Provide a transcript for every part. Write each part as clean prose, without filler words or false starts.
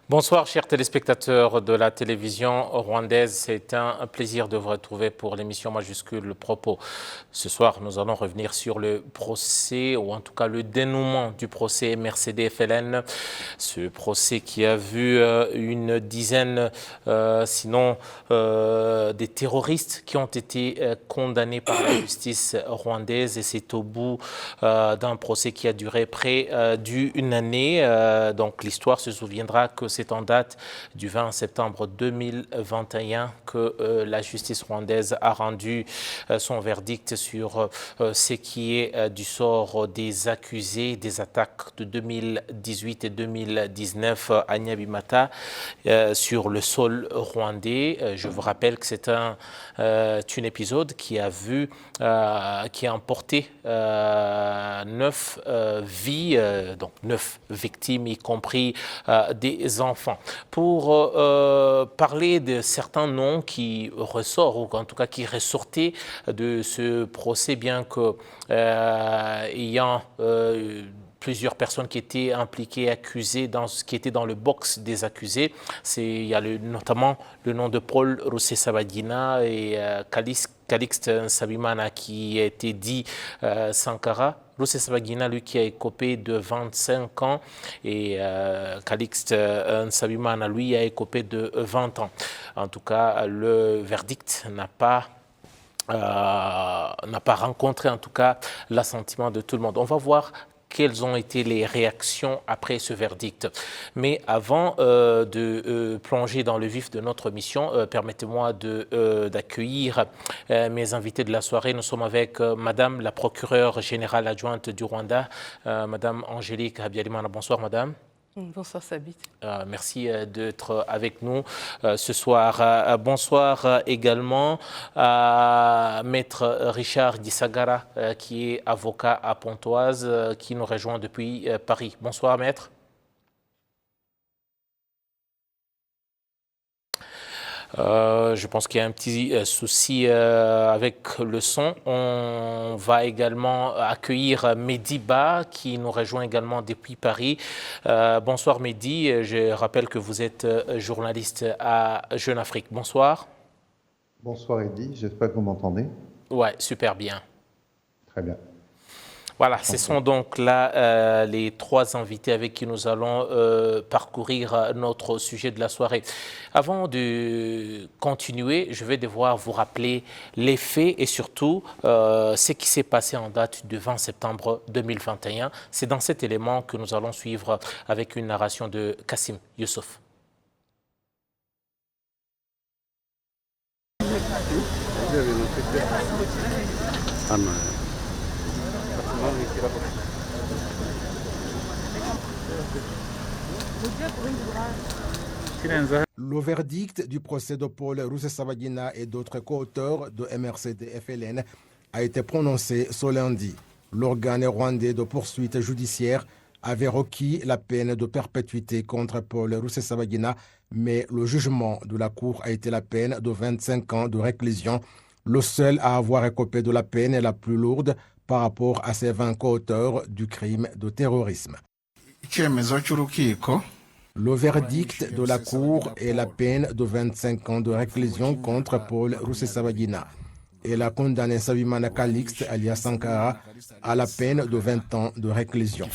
Bonsoir, chers téléspectateurs de la télévision rwandaise. C'est un plaisir de vous retrouver pour l'émission majuscule Le Propos. Ce soir, nous allons revenir sur le procès, ou en tout cas le dénouement du procès MRCD-FLN. Ce procès qui a vu une dizaine, sinon des terroristes qui ont été condamnés par la justice rwandaise. Et c'est au bout d'un procès qui a duré près d'une année. Donc l'histoire se souviendra que c'est en date du 20 septembre 2021 que la justice rwandaise a rendu son verdict sur ce qui est du sort des accusés des attaques de 2018 et 2019 à Nyabimata sur le sol rwandais. Je vous rappelle que c'est un épisode qui a vu, qui a emporté 9 vies, donc 9 victimes, y compris des enfants. Pour parler de certains noms qui ressortent, ou en tout cas qui ressortaient de ce procès, bien que ayant plusieurs personnes qui étaient impliquées, accusées, qui étaient dans le box des accusés. Il y a notamment le nom de Paul Rusesabagina et Calixte Nsabimana qui a été dit Sankara. Rusesabagina, lui, qui a écopé de 25 ans et Calixte Nsabimana, lui, a écopé de 20 ans. En tout cas, le verdict n'a pas rencontré, en tout cas, l'assentiment de tout le monde. On va voir quelles ont été les réactions après ce verdict. Mais avant de plonger dans le vif de notre mission, permettez-moi d'accueillir mes invités de la soirée. Nous sommes avec Madame la procureure générale adjointe du Rwanda, Madame Angélique Habyarimana. Bonsoir, Madame. Bonsoir Sabit. Merci d'être avec nous ce soir. Bonsoir également à Maître Richard Gisagara, qui est avocat à Pontoise, qui nous rejoint depuis Paris. Bonsoir, Maître. Je pense qu'il y a un petit souci avec le son. On va également accueillir Mehdi Ba qui nous rejoint également depuis Paris. Bonsoir Mehdi, je rappelle que vous êtes journaliste à Jeune Afrique. Bonsoir. Bonsoir Eddy, j'espère que vous m'entendez. Ouais, super bien. Très bien. Voilà, ce sont donc là les trois invités avec qui nous allons parcourir notre sujet de la soirée. Avant de continuer, je vais devoir vous rappeler les faits et surtout ce qui s'est passé en date du 20 septembre 2021. C'est dans cet élément que nous allons suivre avec une narration de Kassim Youssouf. Le verdict du procès de Paul Rusesabagina et d'autres co-auteurs de MRCD-FLN a été prononcé ce lundi. L'organe rwandais de poursuite judiciaire avait requis la peine de perpétuité contre Paul Rusesabagina, mais le jugement de la Cour a été la peine de 25 ans de réclusion, le seul à avoir écopé de la peine la plus lourde par rapport à ses 20 co-auteurs du crime de terrorisme. Le verdict de la Cour est la peine de 25 ans de réclusion contre Paul Rusesabagina. Elle a condamné Nsabimana Calixte, alias Sankara, à la peine de 20 ans de réclusion.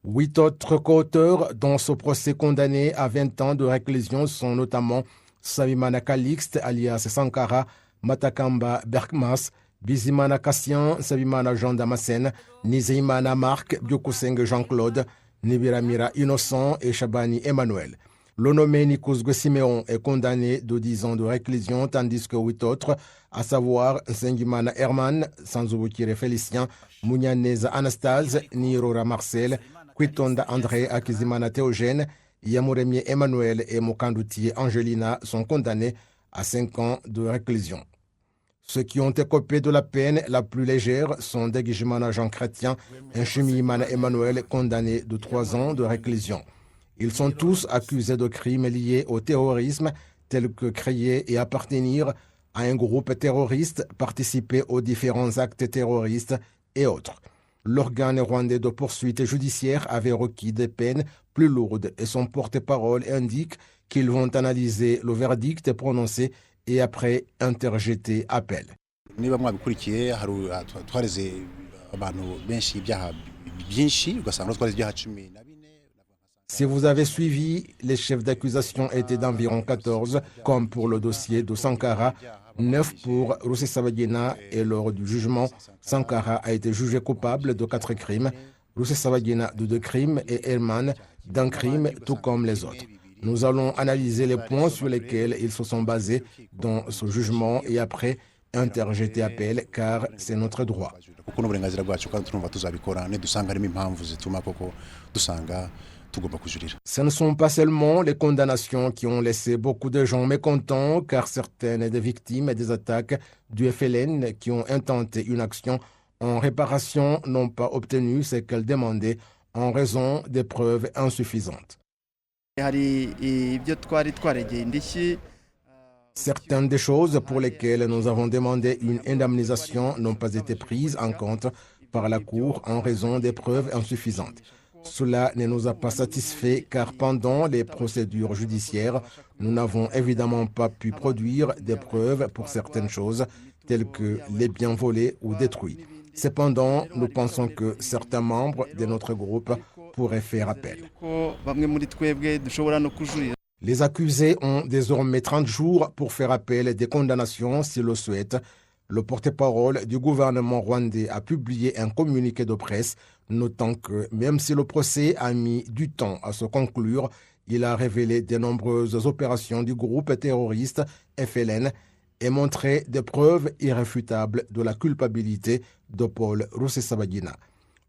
8 autres co-auteurs dans ce procès condamnés à 20 ans de réclusion sont notamment Nsabimana Calixte, alias Sankara, Matakamba Berkmas, Bizimana Kassian, Nsabimana Jean Damascène, Nizeyimana Marc, Biokuseng Jean-Claude, Nibiramira Innocent et Chabani Emmanuel. Le nommé Nikuzwe Siméon est condamné de 10 ans de réclusion, tandis que 8 autres, à savoir Nsengimana Herman, Sanzubukire Félicien, Mounianeza Anastase, Nirora Marcel, Kwitonda André Akizimana Théogène, Yamuremie Emmanuel et Mokandoutier Angelina sont condamnés à 5 ans de réclusion. Ceux qui ont écopé de la peine la plus légère sont Degijimana Jean Chrétien et Nshimiyimana Emmanuel, condamnés de 3 ans de réclusion. Ils sont tous accusés de crimes liés au terrorisme, tels que créer et appartenir à un groupe terroriste, participer aux différents actes terroristes et autres. L'organe rwandais de poursuite judiciaire avait requis des peines plus lourdes et son porte-parole indique qu'ils vont analyser le verdict prononcé et après interjeter appel. Niba mwabikurikiye twareze abantu benshi ibyaha byinshi ugasanga twareze ibyaha 14. Si vous avez suivi, les chefs d'accusation étaient d'environ 14, comme pour le dossier de Sankara, 9 pour Rusesabagina, et lors du jugement, Sankara a été jugé coupable de 4 crimes, Rusesabagina de 2 crimes et Herman d'un crime, tout comme les autres. Nous allons analyser les points sur lesquels ils se sont basés dans ce jugement et après interjeter appel, car c'est notre droit. Ce ne sont pas seulement les condamnations qui ont laissé beaucoup de gens mécontents, car certaines des victimes des attaques du FLN qui ont intenté une action en réparation n'ont pas obtenu ce qu'elles demandaient en raison des preuves insuffisantes. Certaines des choses pour lesquelles nous avons demandé une indemnisation n'ont pas été prises en compte par la Cour en raison des preuves insuffisantes. Cela ne nous a pas satisfaits car pendant les procédures judiciaires, nous n'avons évidemment pas pu produire des preuves pour certaines choses, telles que les biens volés ou détruits. Cependant, nous pensons que certains membres de notre groupe pourraient faire appel. Les accusés ont désormais 30 jours pour faire appel des condamnations s'ils le souhaitent. Le porte-parole du gouvernement rwandais a publié un communiqué de presse notant que même si le procès a mis du temps à se conclure, il a révélé de nombreuses opérations du groupe terroriste FLN et montré des preuves irréfutables de la culpabilité de Paul Rusesabagina.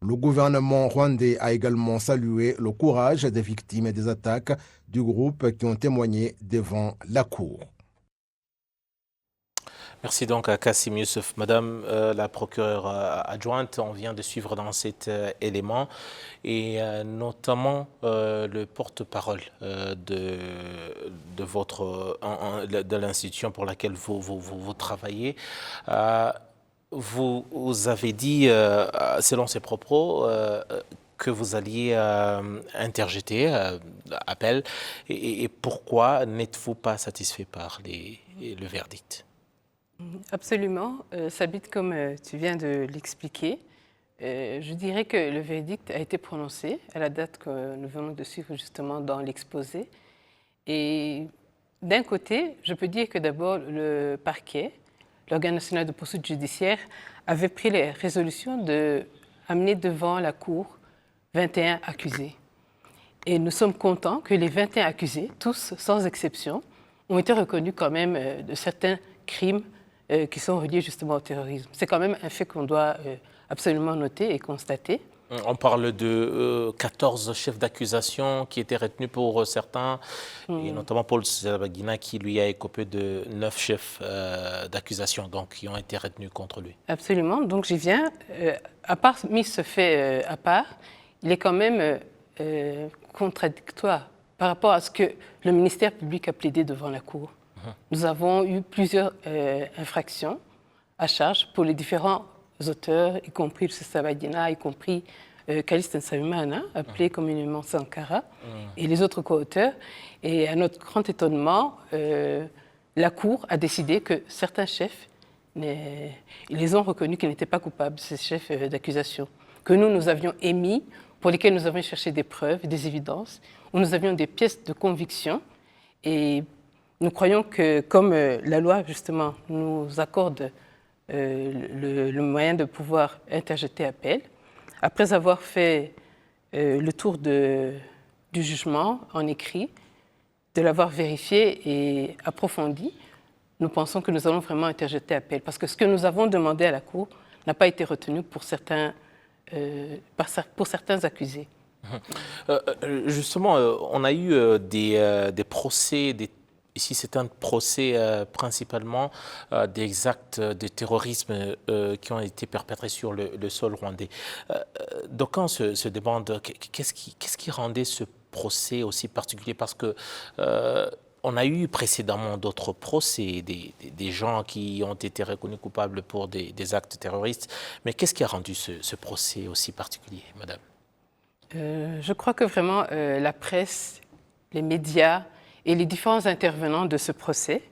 Le gouvernement rwandais a également salué le courage des victimes des attaques du groupe qui ont témoigné devant la Cour. Merci donc à Kassim Youssef. Madame la procureure adjointe, on vient de suivre dans cet élément et notamment le porte-parole de l'institution pour laquelle vous travaillez. Vous avez dit, selon ses propos, que vous alliez interjeter appel. Et pourquoi n'êtes-vous pas satisfait par le verdict? Absolument. Sabit, comme tu viens de l'expliquer, je dirais que le verdict a été prononcé à la date que nous venons de suivre justement dans l'exposé. Et d'un côté, je peux dire que d'abord le parquet, l'organe national de poursuite judiciaire, avait pris les résolutions d'amener devant la Cour 21 accusés. Et nous sommes contents que les 21 accusés, tous sans exception, ont été reconnus quand même de certains crimes qui sont reliés justement au terrorisme. C'est quand même un fait qu'on doit absolument noter et constater. On parle de 14 chefs d'accusation qui étaient retenus pour certains, et notamment Paul Rusesabagina qui lui a écopé de 9 chefs d'accusation donc, qui ont été retenus contre lui. Absolument, donc j'y viens. À part mis ce fait à part, il est quand même contradictoire par rapport à ce que le ministère public a plaidé devant la Cour. Nous avons eu plusieurs infractions à charge pour les différents auteurs, y compris Rusesabagina, y compris Calixte Nsabimana, appelé communément Sankara, et les autres co-auteurs. Et à notre grand étonnement, la Cour a décidé que certains chefs, ils les ont reconnus qu'ils n'étaient pas coupables, ces chefs d'accusation, que nous avions émis, pour lesquels nous avions cherché des preuves, des évidences, où nous avions des pièces de conviction. Et nous croyons que, comme la loi, justement, nous accorde le moyen de pouvoir interjeter appel, après avoir fait le tour du jugement en écrit, de l'avoir vérifié et approfondi, nous pensons que nous allons vraiment interjeter appel. Parce que ce que nous avons demandé à la Cour n'a pas été retenu pour certains accusés. Justement, on a eu des procès, ici c'est un procès principalement des actes de terrorisme qui ont été perpétrés sur le sol rwandais. D'aucuns se demandent qu'est-ce qui rendait ce procès aussi particulier, parce que On a eu précédemment d'autres procès, des gens qui ont été reconnus coupables pour des actes terroristes. Mais qu'est-ce qui a rendu ce procès aussi particulier, madame? Je crois que vraiment la presse, les médias et les différents intervenants de ce procès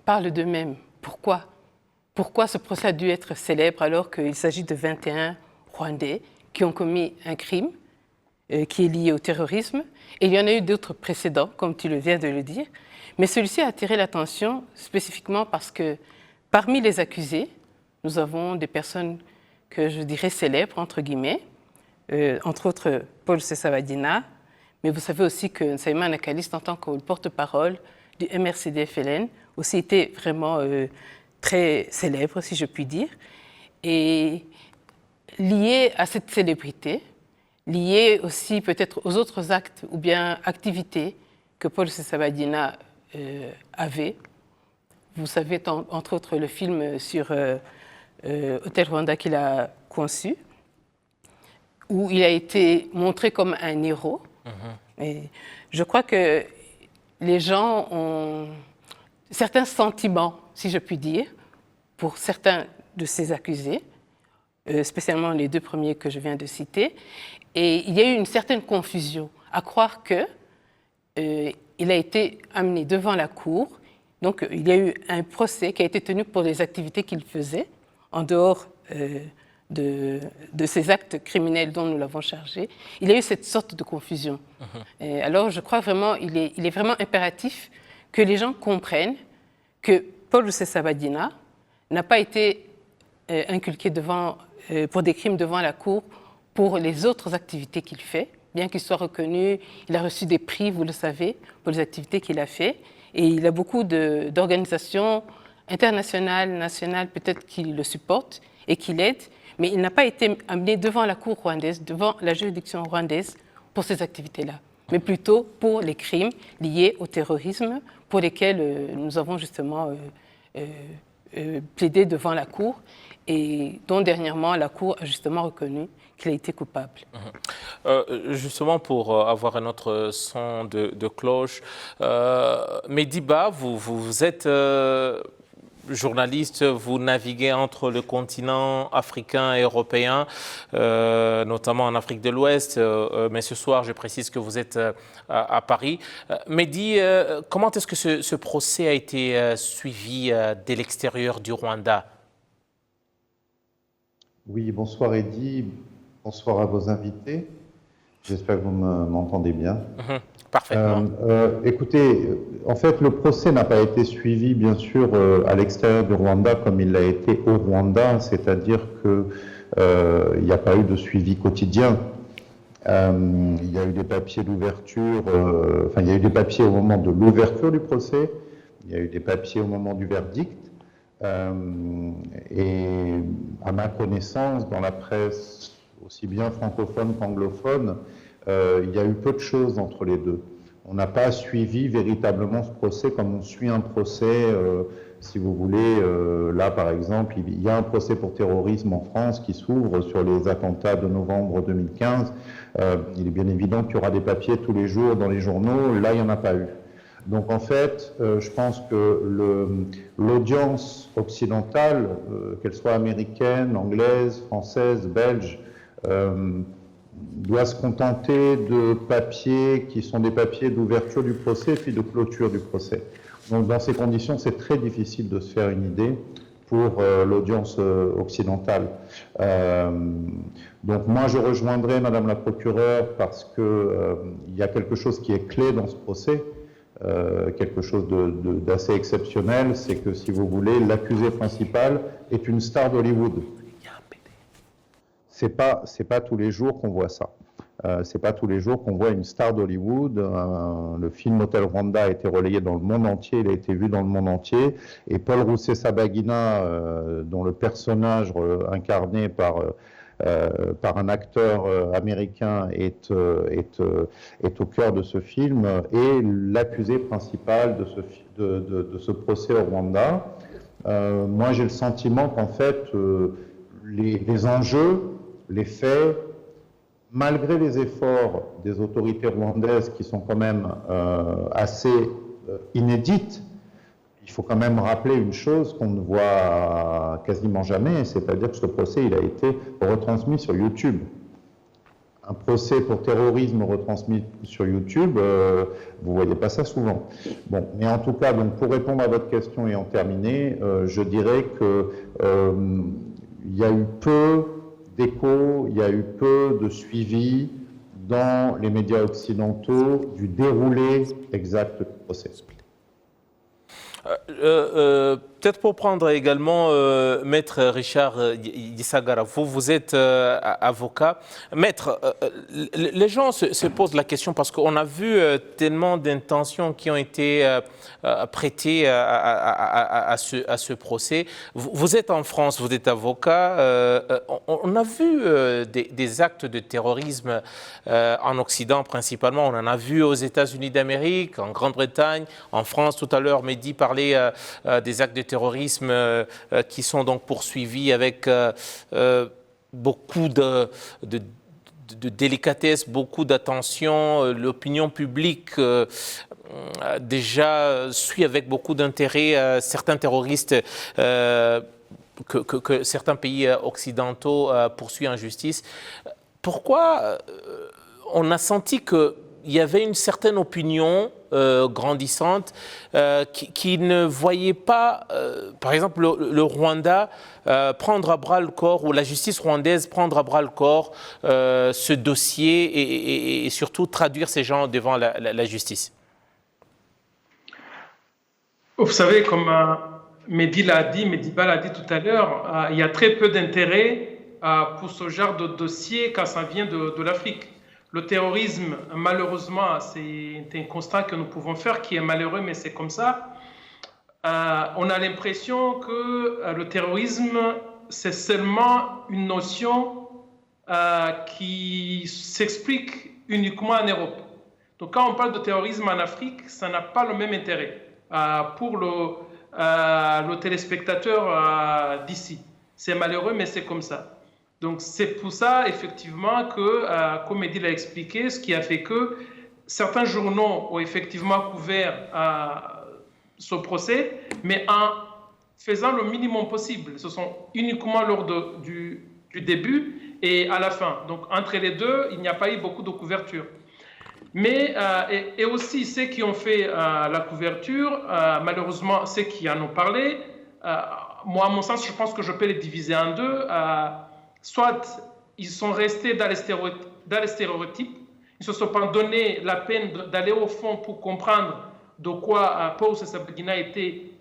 parlent d'eux-mêmes. Pourquoi? Pourquoi ce procès a dû être célèbre alors qu'il s'agit de 21 Rwandais qui ont commis un crime qui est lié au terrorisme? Et il y en a eu d'autres précédents, comme tu le viens de le dire. Mais celui-ci a attiré l'attention spécifiquement parce que parmi les accusés, nous avons des personnes que je dirais célèbres, entre guillemets, entre autres Paul Rusesabagina, mais vous savez aussi que Nsabimana Callixte, en tant que porte-parole du MRCD-FLN, aussi était vraiment très célèbre, si je puis dire. Et lié à cette célébrité, lié aussi peut-être aux autres actes ou bien activités que Paul Rusesabagina avait. Vous savez, entre autres, le film sur Hôtel Rwanda qu'il a conçu, où il a été montré comme un héros. Et je crois que les gens ont certains sentiments, si je puis dire, pour certains de ces accusés, spécialement les deux premiers que je viens de citer. Et il y a eu une certaine confusion, à croire qu'il a été amené devant la cour. Donc il y a eu un procès qui a été tenu pour les activités qu'il faisait, en dehors de ces actes criminels dont nous l'avons chargé. Il y a eu cette sorte de confusion. Et alors je crois vraiment il est vraiment impératif que les gens comprennent que Paul Rusesabagina n'a pas été inculqué pour des crimes devant la cour pour les autres activités qu'il fait, bien qu'il soit reconnu. Il a reçu des prix, vous le savez, pour les activités qu'il a fait. Et il a beaucoup d'organisations internationales, nationales, peut-être qui le supportent et qui l'aident. Mais il n'a pas été amené devant la cour rwandaise, devant la juridiction rwandaise pour ces activités-là, mais plutôt pour les crimes liés au terrorisme pour lesquels nous avons justement plaidé devant la cour et dont dernièrement la cour a justement reconnu qu'il a été coupable. Justement, pour avoir un autre son de cloche, Mehdi Ba, vous êtes journaliste, vous naviguez entre le continent africain et européen, notamment en Afrique de l'Ouest, mais ce soir, je précise que vous êtes à Paris. Mehdi, comment est-ce que ce procès a été suivi de l'extérieur du Rwanda? Oui, bonsoir Eddy, bonsoir à vos invités. J'espère que vous m'entendez bien. Parfaitement. Écoutez, en fait, le procès n'a pas été suivi, bien sûr, à l'extérieur du Rwanda comme il l'a été au Rwanda, c'est-à-dire qu'il n'y a pas eu de suivi quotidien. Il y a eu des papiers d'ouverture, il y a eu des papiers au moment de l'ouverture du procès, il y a eu des papiers au moment du verdict. Et à ma connaissance, dans la presse, aussi bien francophone qu'anglophone, il y a eu peu de choses entre les deux. On n'a pas suivi véritablement ce procès comme on suit un procès, si vous voulez. Là, par exemple, il y a un procès pour terrorisme en France qui s'ouvre sur les attentats de novembre 2015. Il est bien évident qu'il y aura des papiers tous les jours dans les journaux. Là, il n'y en a pas eu. Donc, en fait, je pense que l'audience occidentale, qu'elle soit américaine, anglaise, française, belge, doit se contenter de papiers qui sont des papiers d'ouverture du procès puis de clôture du procès. Donc dans ces conditions, c'est très difficile de se faire une idée pour l'audience occidentale. Donc moi, je rejoindrai Madame la procureure parce que il y a quelque chose qui est clé dans ce procès, quelque chose d'assez exceptionnel, c'est que si vous voulez, l'accusé principal est une star d'Hollywood. C'est pas tous les jours qu'on voit ça. C'est pas tous les jours qu'on voit une star d'Hollywood. Le film Hôtel Rwanda a été relayé dans le monde entier, il a été vu dans le monde entier. Et Paul Rusesabagina, dont le personnage incarné par un acteur américain est au cœur de ce film, est l'accusé principal de ce procès au Rwanda. Moi, j'ai le sentiment qu'en fait, les enjeux, les faits, malgré les efforts des autorités rwandaises qui sont quand même assez inédite. Il faut quand même rappeler une chose qu'on ne voit quasiment jamais, c'est-à-dire que ce procès il a été retransmis sur YouTube. Un procès pour terrorisme retransmis sur YouTube, vous ne voyez pas ça souvent. Bon, mais en tout cas, donc, pour répondre à votre question et en terminer, je dirais que il y a eu peu d'écho, il y a eu peu de suivi dans les médias occidentaux du déroulé exact du procès. Peut-être pour prendre également Maître Richard Gisagara, vous êtes avocat. Maître, les gens se posent la question parce qu'on a vu tellement d'intentions qui ont été prêtées à ce procès. Vous êtes en France, vous êtes avocat. On a vu des actes de terrorisme en Occident principalement. On en a vu aux États-Unis d'Amérique, en Grande-Bretagne, en France. Tout à l'heure, Mehdi parlait des actes de terrorisme qui sont donc poursuivis avec beaucoup de délicatesse, beaucoup d'attention. L'opinion publique déjà suit avec beaucoup d'intérêt certains terroristes que certains pays occidentaux poursuivent en justice. Pourquoi on a senti qu'il y avait une certaine opinion grandissante qui ne voyait pas, par exemple, le Rwanda prendre à bras le corps, ou la justice rwandaise prendre à bras le corps ce dossier et surtout traduire ces gens devant la justice? Vous savez, comme Mehdi l'a dit, Mehdiba l'a dit tout à l'heure, il y a très peu d'intérêt pour ce genre de dossier quand ça vient de l'Afrique. Le terrorisme, malheureusement, c'est un constat que nous pouvons faire qui est malheureux, mais c'est comme ça. On a l'impression que le terrorisme, c'est seulement une notion qui s'explique uniquement en Europe. Donc quand on parle de terrorisme en Afrique, ça n'a pas le même intérêt pour le téléspectateur d'ici. C'est malheureux, mais c'est comme ça. Donc c'est pour ça, effectivement, que, comme Mehdi l'a expliqué, ce qui a fait que certains journaux ont effectivement couvert ce procès, mais en faisant le minimum possible. Ce sont uniquement lors du début et à la fin. Donc entre les deux, il n'y a pas eu beaucoup de couverture. Mais, et aussi, ceux qui ont fait la couverture, malheureusement, ceux qui en ont parlé, moi, à mon sens, je pense que je peux les diviser en deux. Soit ils sont restés dans les stéréotypes, ils ne se sont pas donné la peine d'aller au fond pour comprendre de quoi Paul Rusesabagina a été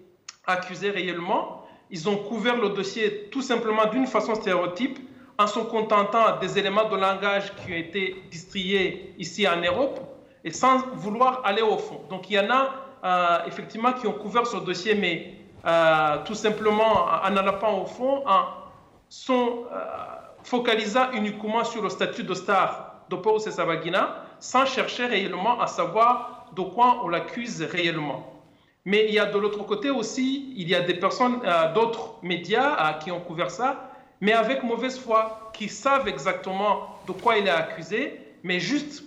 accusé réellement. Ils ont couvert le dossier tout simplement d'une façon stéréotype, en se contentant des éléments de langage qui ont été distribués ici en Europe et sans vouloir aller au fond. Donc il y en a effectivement qui ont couvert ce dossier, mais tout simplement en n'allant pas au fond, en sont focalisant uniquement sur le statut de star de Paul Rusesabagina, sans chercher réellement à savoir de quoi on l'accuse réellement. Mais il y a de l'autre côté aussi, il y a des personnes, d'autres médias qui ont couvert ça, mais avec mauvaise foi, qui savent exactement de quoi il est accusé, mais juste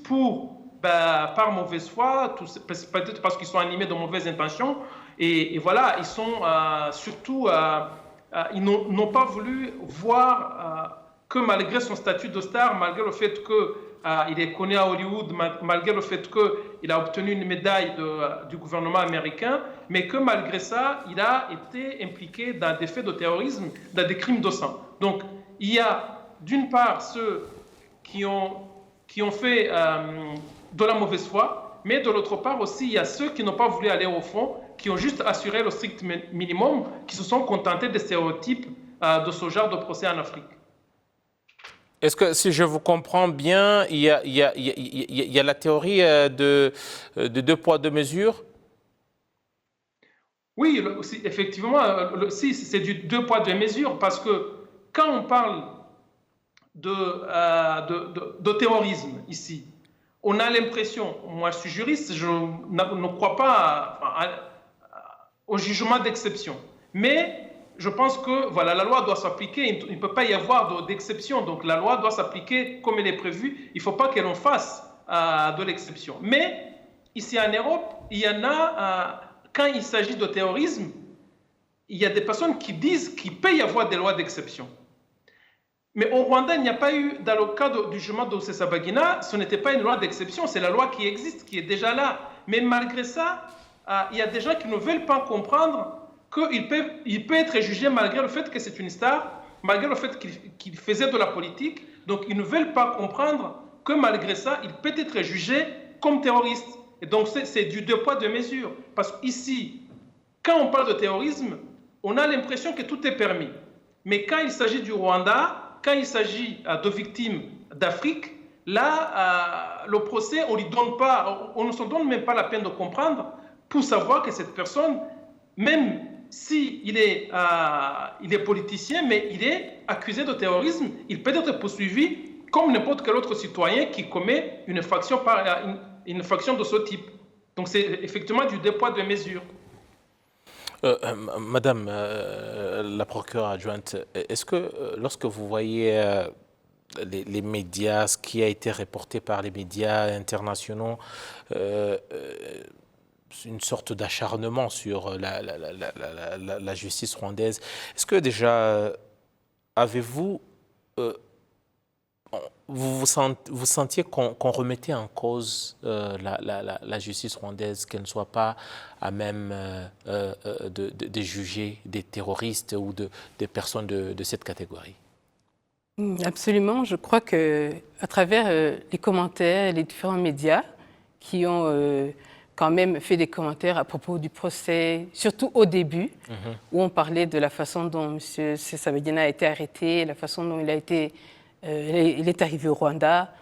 par mauvaise foi, peut-être parce qu'ils sont animés de mauvaises intentions, et voilà, ils sont surtout, ils n'ont pas voulu voir que malgré son statut de star, malgré le fait qu'il est connu à Hollywood, malgré le fait qu'il a obtenu une médaille du gouvernement américain, mais que malgré ça, il a été impliqué dans des faits de terrorisme, dans des crimes de sang. Donc, il y a d'une part ceux qui ont fait de la mauvaise foi, mais de l'autre part aussi, il y a ceux qui n'ont pas voulu aller au fond, qui ont juste assuré le strict minimum, qui se sont contentés des stéréotypes de ce genre de procès en Afrique. Est-ce que, si je vous comprends bien, il y a la théorie de deux poids, deux mesures? Oui, effectivement, c'est du deux poids, deux mesures, parce que quand on parle de terrorisme ici, on a l'impression, moi je suis juriste, je ne crois pas au jugement d'exception, mais je pense que voilà, la loi doit s'appliquer, il ne peut pas y avoir d'exception, donc la loi doit s'appliquer comme elle est prévue, il ne faut pas qu'elle en fasse de l'exception. Mais ici en Europe, il y en a, quand il s'agit de terrorisme, il y a des personnes qui disent qu'il peut y avoir des lois d'exception. Mais au Rwanda, il n'y a pas eu, dans le cas du jugement de Rusesabagina, ce n'était pas une loi d'exception, c'est la loi qui existe, qui est déjà là. Mais malgré ça, il y a des gens qui ne veulent pas comprendre qu'il peut être jugé malgré le fait que c'est une star, malgré le fait qu'il faisait de la politique. Donc, ils ne veulent pas comprendre que malgré ça, il peut être jugé comme terroriste. Et donc, c'est du deux poids, deux mesures. Parce qu'ici, quand on parle de terrorisme, on a l'impression que tout est permis. Mais quand il s'agit du Rwanda, quand il s'agit de victimes d'Afrique, là, le procès, on ne se donne même pas la peine de comprendre pour savoir que cette personne, même s'il est politicien, mais il est accusé de terrorisme, il peut être poursuivi comme n'importe quel autre citoyen qui commet une infraction de ce type. Donc c'est effectivement du deux poids, deux mesures. Madame la procureure adjointe, est-ce que lorsque vous voyez les médias, ce qui a été reporté par les médias internationaux, une sorte d'acharnement sur la justice rwandaise, est-ce que déjà avez-vous vous sentiez qu'on remettait en cause la justice rwandaise, qu'elle ne soit pas à même de juger des terroristes ou des personnes de cette catégorie? Absolument. Je crois qu'à travers les commentaires, les différents médias qui ont quand même fait des commentaires à propos du procès, surtout au début, où on parlait de la façon dont M. Rusesabagina a été arrêté, la façon dont il est arrivé au Rwanda,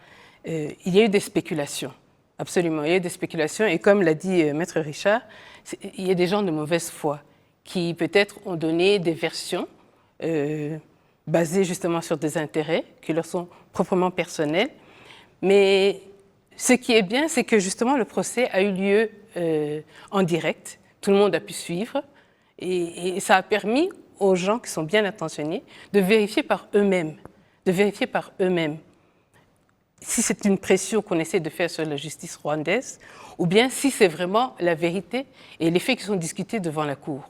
il y a eu des spéculations, absolument. Il y a eu des spéculations et comme l'a dit Maître Richard, il y a des gens de mauvaise foi qui peut-être ont donné des versions basées justement sur des intérêts qui leur sont proprement personnels. Mais ce qui est bien, c'est que justement le procès a eu lieu en direct, tout le monde a pu suivre et ça a permis aux gens qui sont bien intentionnés de vérifier par eux-mêmes. Si c'est une pression qu'on essaie de faire sur la justice rwandaise, ou bien si c'est vraiment la vérité et les faits qui sont discutés devant la Cour.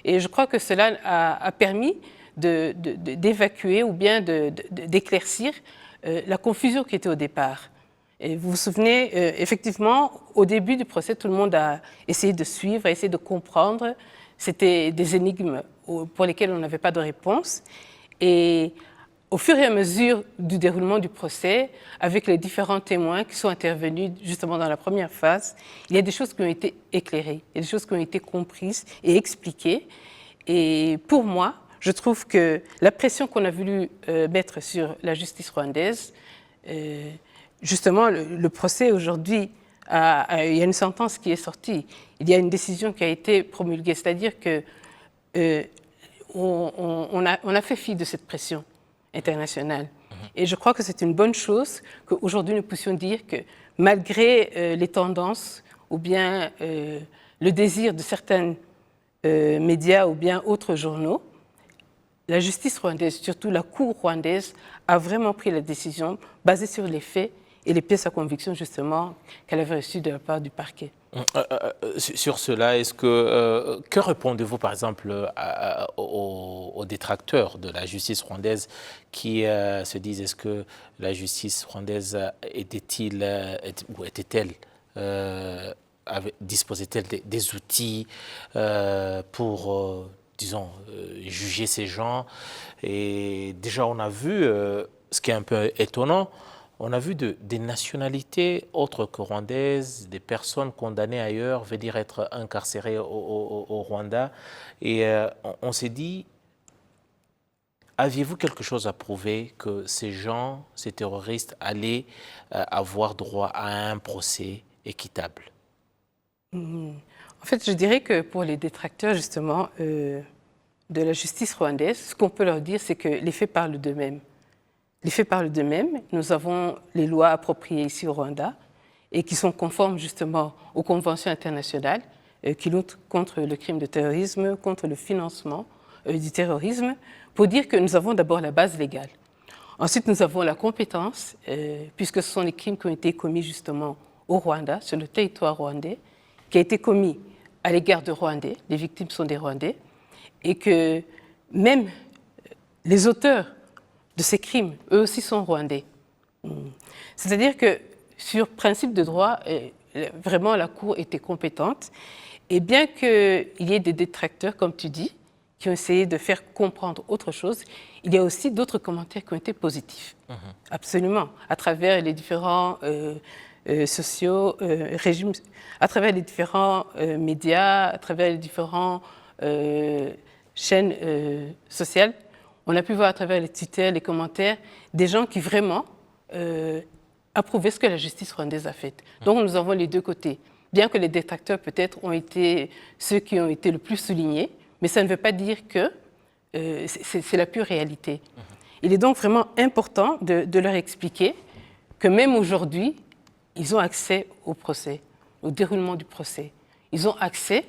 Et je crois que cela a permis d'évacuer ou bien d'éclaircir la confusion qui était au départ. Et vous vous souvenez, effectivement, au début du procès, tout le monde a essayé de suivre, a essayé de comprendre. C'était des énigmes pour lesquelles on n'avait pas de réponse. Et au fur et à mesure du déroulement du procès, avec les différents témoins qui sont intervenus justement dans la première phase, il y a des choses qui ont été éclairées, il y a des choses qui ont été comprises et expliquées. Et pour moi, je trouve que la pression qu'on a voulu mettre sur la justice rwandaise, justement, le procès aujourd'hui, il y a une sentence qui est sortie, il y a une décision qui a été promulguée, c'est-à-dire que on a fait fi de cette pression internationale. Et je crois que c'est une bonne chose qu'aujourd'hui nous puissions dire que malgré les tendances ou bien le désir de certains médias ou bien autres journaux, la justice rwandaise, surtout la Cour rwandaise, a vraiment pris la décision basée sur les faits et les pièces à conviction justement qu'elle avait reçues de la part du parquet. Sur cela, que répondez-vous par exemple aux détracteurs de la justice rwandaise qui se disent est-ce que la justice rwandaise disposait-elle des outils pour disons, juger ces gens? Et déjà on a vu, ce qui est un peu étonnant, on a vu des nationalités autres que rwandaises, des personnes condamnées ailleurs venir être incarcérées au Rwanda. Et on s'est dit, aviez-vous quelque chose à prouver que ces gens, ces terroristes, allaient avoir droit à un procès équitable? En fait, je dirais que pour les détracteurs, justement, de la justice rwandaise, ce qu'on peut leur dire, c'est que les faits parlent d'eux-mêmes. Les faits parlent d'eux-mêmes. Nous avons les lois appropriées ici au Rwanda et qui sont conformes justement aux conventions internationales qui luttent contre le crime de terrorisme, contre le financement du terrorisme, pour dire que nous avons d'abord la base légale. Ensuite, nous avons la compétence, puisque ce sont les crimes qui ont été commis justement au Rwanda, sur le territoire rwandais, qui a été commis à l'égard de Rwandais, les victimes sont des Rwandais, et que même les auteurs de ces crimes, eux aussi sont Rwandais. C'est-à-dire que sur principe de droit, vraiment la Cour était compétente, et bien qu'il y ait des détracteurs, comme tu dis, qui ont essayé de faire comprendre autre chose, il y a aussi d'autres commentaires qui ont été positifs. Absolument, à travers les différents régimes, à travers les différents médias, à travers les différentes chaînes sociales. On a pu voir à travers les Twitter, les commentaires, des gens qui vraiment approuvaient ce que la justice rwandaise a fait. Donc nous avons les deux côtés. Bien que les détracteurs peut-être ont été ceux qui ont été le plus soulignés, mais ça ne veut pas dire que c'est la pure réalité. Il est donc vraiment important de leur expliquer que même aujourd'hui, ils ont accès au procès, au déroulement du procès. Ils ont accès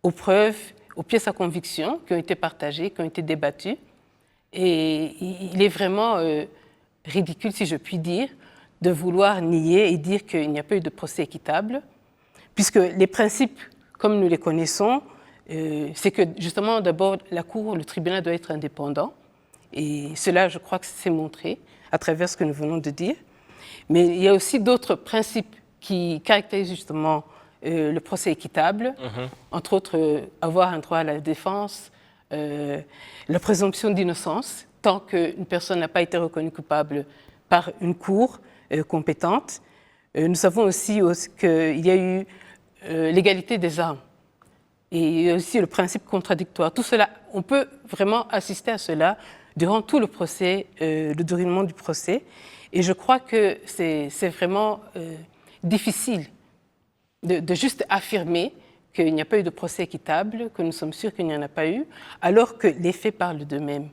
aux preuves, aux pièces à conviction qui ont été partagées, qui ont été débattues. Et il est vraiment ridicule, si je puis dire, de vouloir nier et dire qu'il n'y a pas eu de procès équitable, puisque les principes, comme nous les connaissons, c'est que justement, d'abord, la Cour, le tribunal doit être indépendant. Et cela, je crois que c'est montré à travers ce que nous venons de dire. Mais il y a aussi d'autres principes qui caractérisent justement le procès équitable, entre autres, avoir un droit à la défense, la présomption d'innocence, tant qu'une personne n'a pas été reconnue coupable par une cour compétente. Nous savons aussi qu'il y a eu l'égalité des armes. Et il y a aussi le principe contradictoire. Tout cela, on peut vraiment assister à cela durant tout le procès, le déroulement du procès. Et je crois que c'est vraiment difficile de juste affirmer qu'il n'y a pas eu de procès équitable, que nous sommes sûrs qu'il n'y en a pas eu, alors que les faits parlent d'eux-mêmes.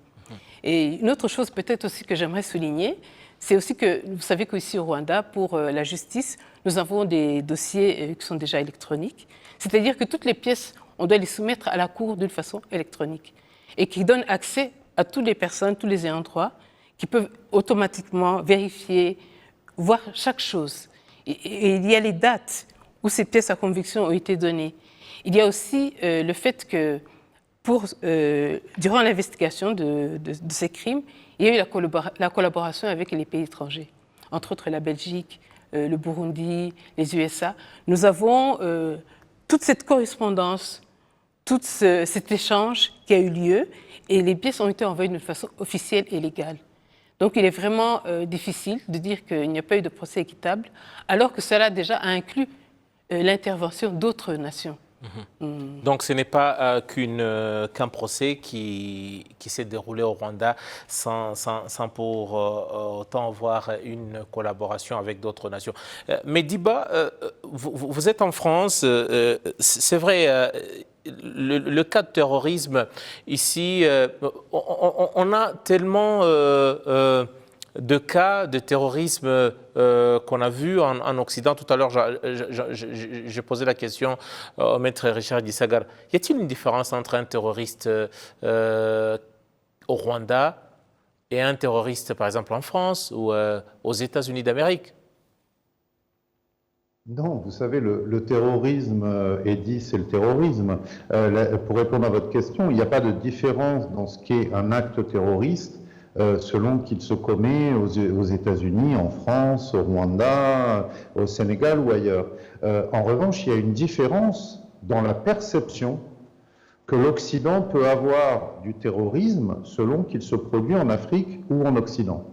Et une autre chose peut-être aussi que j'aimerais souligner, c'est aussi que vous savez qu'ici au Rwanda, pour la justice, nous avons des dossiers qui sont déjà électroniques. C'est-à-dire que toutes les pièces, on doit les soumettre à la Cour d'une façon électronique et qui donne accès à toutes les personnes, tous les ayants droit, qui peuvent automatiquement vérifier, voir chaque chose. Et il y a les dates où ces pièces à conviction ont été données. Il y a aussi le fait que durant l'investigation de ces crimes, il y a eu la collaboration avec les pays étrangers, entre autres la Belgique, le Burundi, les USA. Nous avons toute cette correspondance, tout cet échange qui a eu lieu, et les pièces ont été envoyées d'une façon officielle et légale. Donc il est vraiment difficile de dire qu'il n'y a pas eu de procès équitable, alors que cela déjà a inclus l'intervention d'autres nations. Donc ce n'est pas qu'un procès qui s'est déroulé au Rwanda sans pour autant avoir une collaboration avec d'autres nations. Mais Diba, vous êtes en France, c'est vrai, le cas de terrorisme ici, on a tellement de cas de terrorisme qu'on a vu en Occident. Tout à l'heure, j'ai posé la question au maître Richard Gisagara. Y a-t-il une différence entre un terroriste au Rwanda et un terroriste, par exemple, en France ou aux États-Unis d'Amérique? Non, vous savez, le terrorisme, Eddy, c'est le terrorisme. Pour répondre à votre question, il n'y a pas de différence dans ce qu'est un acte terroriste selon qu'il se commet aux États-Unis, en France, au Rwanda, au Sénégal ou ailleurs. En revanche, il y a une différence dans la perception que l'Occident peut avoir du terrorisme selon qu'il se produit en Afrique ou en Occident.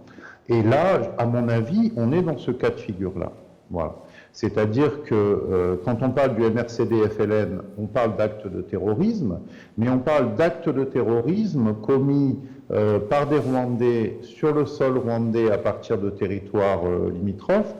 Et là, à mon avis, on est dans ce cas de figure-là. Voilà. C'est-à-dire que quand on parle du MRCD-FLN, on parle d'actes de terrorisme, mais on parle d'actes de terrorisme commis par des Rwandais sur le sol rwandais à partir de territoires limitrophes.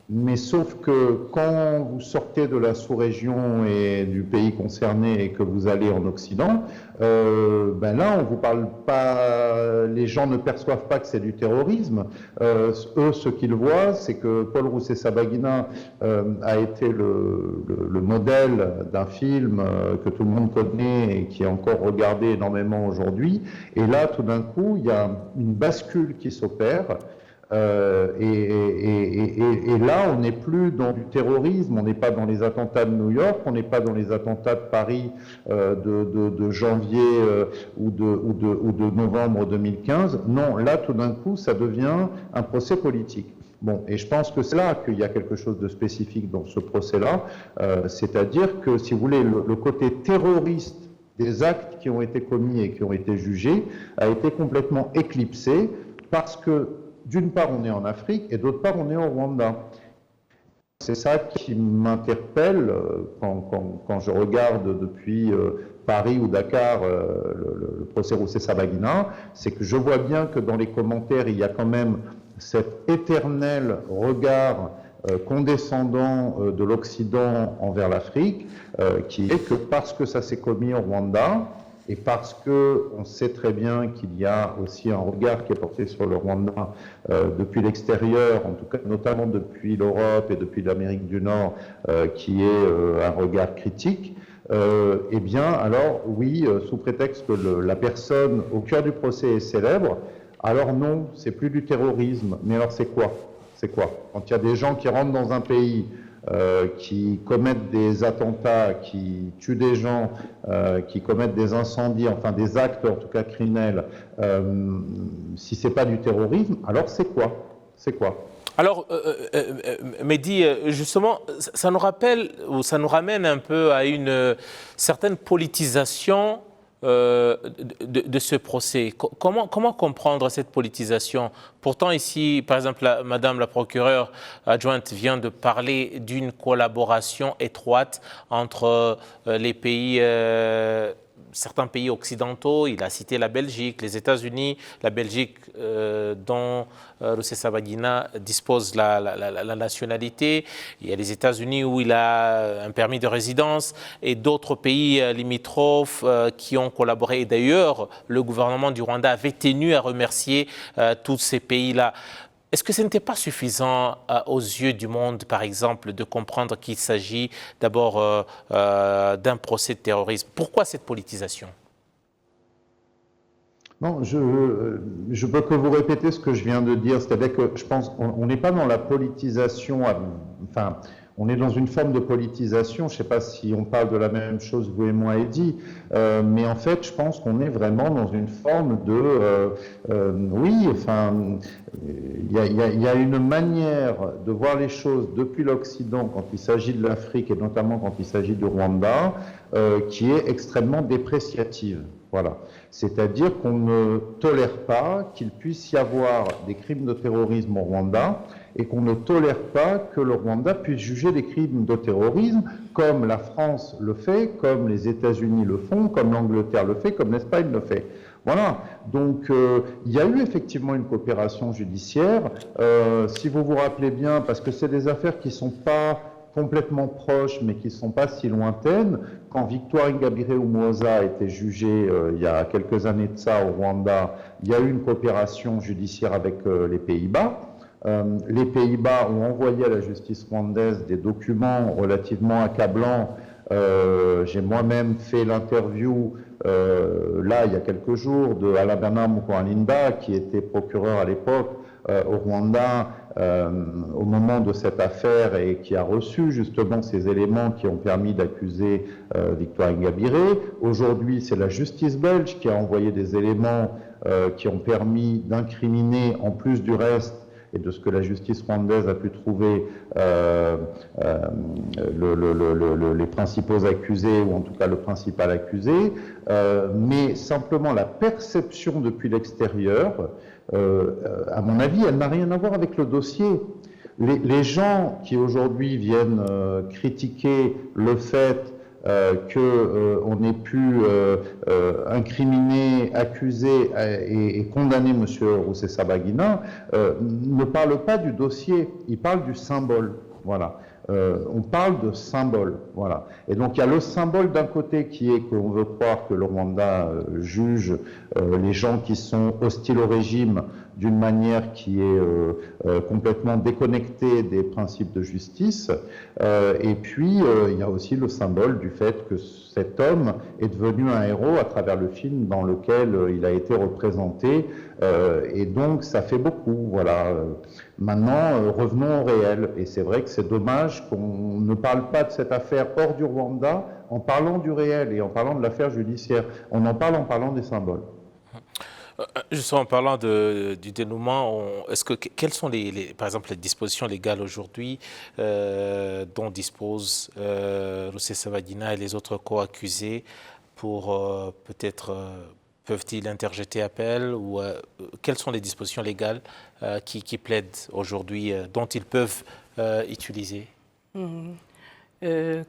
Mais sauf que quand vous sortez de la sous-région et du pays concerné et que vous allez en Occident, ben là, on vous parle pas, les gens ne perçoivent pas que c'est du terrorisme. Eux, ce qu'ils voient, c'est que Paul Rusesabagina a été le modèle d'un film que tout le monde connaît et qui est encore regardé énormément aujourd'hui. Et là, tout d'un coup, il y a une bascule qui s'opère. Et là, on n'est plus dans du terrorisme, on n'est pas dans les attentats de New York, on n'est pas dans les attentats de Paris de janvier ou de novembre 2015. Non, là, tout d'un coup, ça devient un procès politique. Bon, et je pense que c'est là qu'il y a quelque chose de spécifique dans ce procès-là, c'est-à-dire que, si vous voulez, le côté terroriste des actes qui ont été commis et qui ont été jugés a été complètement éclipsé parce que, d'une part, on est en Afrique et d'autre part, on est au Rwanda. C'est ça qui m'interpelle quand je regarde depuis Paris ou Dakar le procès Rusesabagina, c'est que je vois bien que dans les commentaires, il y a quand même cet éternel regard condescendant de l'Occident envers l'Afrique, qui est que parce que ça s'est commis au Rwanda, et parce qu'on sait très bien qu'il y a aussi un regard qui est porté sur le Rwanda depuis l'extérieur, en tout cas notamment depuis l'Europe et depuis l'Amérique du Nord, qui est un regard critique, eh bien alors oui, sous prétexte que la personne au cœur du procès est célèbre, alors non, c'est plus du terrorisme. Mais alors c'est quoi? C'est quoi? Quand il y a des gens qui rentrent dans un pays, qui commettent des attentats, qui tuent des gens, qui commettent des incendies, enfin des actes en tout cas criminels, si c'est pas du terrorisme, alors c'est quoi? C'est quoi? Alors, Mehdi, justement, ça nous rappelle ou ça nous ramène un peu à une certaine politisation de ce procès. Comment comprendre cette politisation? Pourtant ici, par exemple, Madame la procureure adjointe vient de parler d'une collaboration étroite entre les pays, certains pays occidentaux. Il a cité la Belgique, les États-Unis, la Belgique dont Rusesabagina dispose la nationalité. Il y a les États-Unis où il a un permis de résidence et d'autres pays limitrophes qui ont collaboré. Et d'ailleurs, le gouvernement du Rwanda avait tenu à remercier tous ces pays-là. Est-ce que ce n'était pas suffisant aux yeux du monde, par exemple, de comprendre qu'il s'agit d'abord d'un procès de terrorisme? Pourquoi cette politisation? Non, je peux que vous répéter ce que je viens de dire, c'est-à-dire que je pense qu'on n'est pas dans la politisation, enfin, on est dans une forme de politisation, je ne sais pas si on parle de la même chose, vous et moi, Eddy, mais en fait, je pense qu'on est vraiment dans une forme de... oui, enfin, il y a une manière de voir les choses depuis l'Occident quand il s'agit de l'Afrique et notamment quand il s'agit du Rwanda, qui est extrêmement dépréciative. Voilà. C'est-à-dire qu'on ne tolère pas qu'il puisse y avoir des crimes de terrorisme au Rwanda et qu'on ne tolère pas que le Rwanda puisse juger des crimes de terrorisme comme la France le fait, comme les États-Unis le font, comme l'Angleterre le fait, comme l'Espagne le fait. Voilà, donc il y a eu effectivement une coopération judiciaire, si vous vous rappelez bien, parce que c'est des affaires qui ne sont pas complètement proches, mais qui ne sont pas si lointaines. Quand Victoire Ingabire Umuhoza a été jugée il y a quelques années de ça au Rwanda, il y a eu une coopération judiciaire avec les Pays-Bas. Les Pays-Bas ont envoyé à la justice rwandaise des documents relativement accablants. J'ai moi-même fait l'interview là il y a quelques jours de Alabama Mukwalinda, qui était procureur à l'époque au Rwanda au moment de cette affaire et qui a reçu justement ces éléments qui ont permis d'accuser Victoire Ingabire. Aujourd'hui, c'est la justice belge qui a envoyé des éléments qui ont permis d'incriminer, en plus du reste, et de ce que la justice rwandaise a pu trouver les principaux accusés, ou en tout cas le principal accusé, mais simplement la perception depuis l'extérieur, à mon avis, elle n'a rien à voir avec le dossier. Les gens qui aujourd'hui viennent critiquer le fait qu'on ait pu incriminer, accuser et condamner M. Rusesabagina, ne parlent pas du dossier, ils parlent du symbole. Voilà. On parle de symbole. Voilà. Et donc il y a le symbole d'un côté qui est qu'on veut croire que le Rwanda juge les gens qui sont hostiles au régime d'une manière qui est complètement déconnectée des principes de justice. Et puis, il y a aussi le symbole du fait que cet homme est devenu un héros à travers le film dans lequel il a été représenté. Et donc, ça fait beaucoup. Voilà. Maintenant, revenons au réel. Et c'est vrai que c'est dommage qu'on ne parle pas de cette affaire hors du Rwanda en parlant du réel et en parlant de l'affaire judiciaire. On en parle en parlant des symboles. Justement, en parlant du dénouement, quelles sont par exemple les dispositions légales aujourd'hui dont disposent Rusesabagina et les autres co-accusés pour peut-être peuvent-ils interjeter appel ou quelles sont les dispositions légales qui plaident aujourd'hui dont ils peuvent utiliser?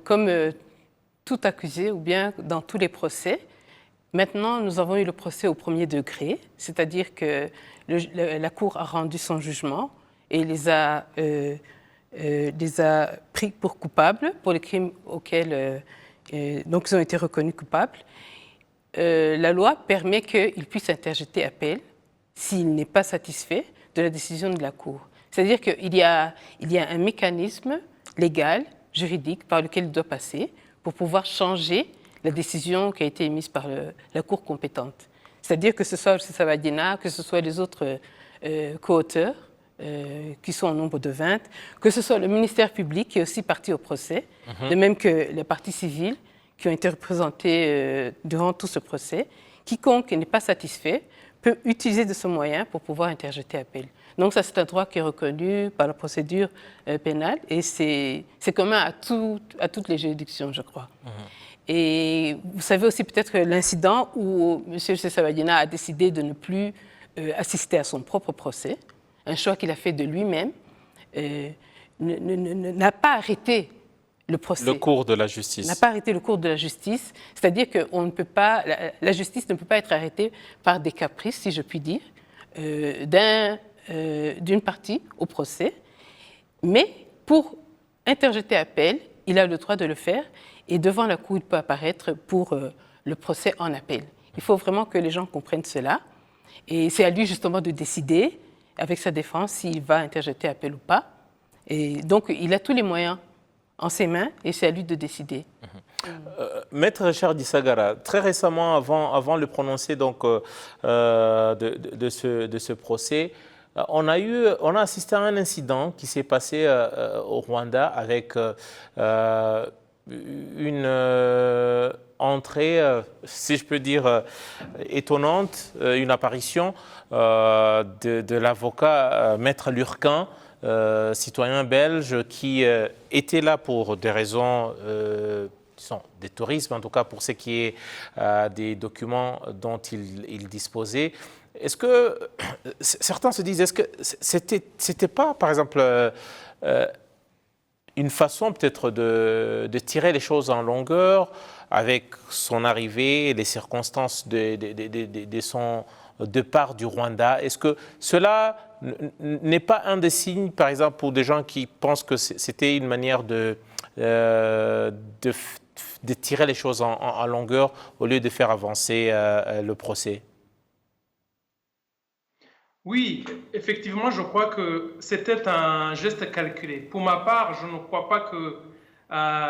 Comme tout accusé ou bien dans tous les procès, maintenant nous avons eu le procès au premier degré, c'est-à-dire que la Cour a rendu son jugement et les a pris pour coupables pour les crimes auxquels donc ils ont été reconnus coupables. La loi permet qu'il puisse interjeter appel s'il n'est pas satisfait de la décision de la Cour. C'est-à-dire qu'il y a un mécanisme légal, juridique, par lequel il doit passer pour pouvoir changer la décision qui a été émise par la Cour compétente. C'est-à-dire que ce soit Rusesabagina, que ce soit les autres co-auteurs, qui sont au nombre de 20, que ce soit le ministère public qui est aussi partie au procès, de même que les parties civiles qui ont été représentées durant tout ce procès. Quiconque n'est pas satisfait peut utiliser de ce moyen pour pouvoir interjeter appel. Donc ça, c'est un droit qui est reconnu par la procédure pénale et c'est commun à toutes les juridictions, je crois. Et vous savez aussi peut-être l'incident où M. Rusesabagina a décidé de ne plus assister à son propre procès, un choix qu'il a fait de lui-même, n'a pas arrêté le procès. Le cours de la justice. N'a pas arrêté le cours de la justice, c'est-à-dire que la justice ne peut pas être arrêtée par des caprices, si je puis dire, d'une partie au procès, mais pour interjeter appel, il a le droit de le faire et devant la Cour, il peut apparaître pour le procès en appel. Il faut vraiment que les gens comprennent cela et c'est à lui justement de décider avec sa défense s'il va interjeter appel ou pas. Et donc, il a tous les moyens en ses mains et c'est à lui de décider. Maître Richard Disagara, très récemment, avant le prononcé donc, de ce procès, on a assisté à un incident qui s'est passé au Rwanda avec une entrée, si je peux dire, étonnante, une apparition de l'avocat Maître Lurquin, citoyen belge qui était là pour des raisons des tourismes, en tout cas pour ce qui est des documents dont il disposait. Est-ce que certains se disent, est-ce que c'était pas, par exemple, une façon peut-être de tirer les choses en longueur avec son arrivée et les circonstances de son départ du Rwanda? Est-ce que cela n'est pas un des signes, par exemple, pour des gens qui pensent que c'était une manière de tirer les choses en longueur au lieu de faire avancer le procès? Oui, effectivement, je crois que c'était un geste calculé. Pour ma part, je ne crois pas que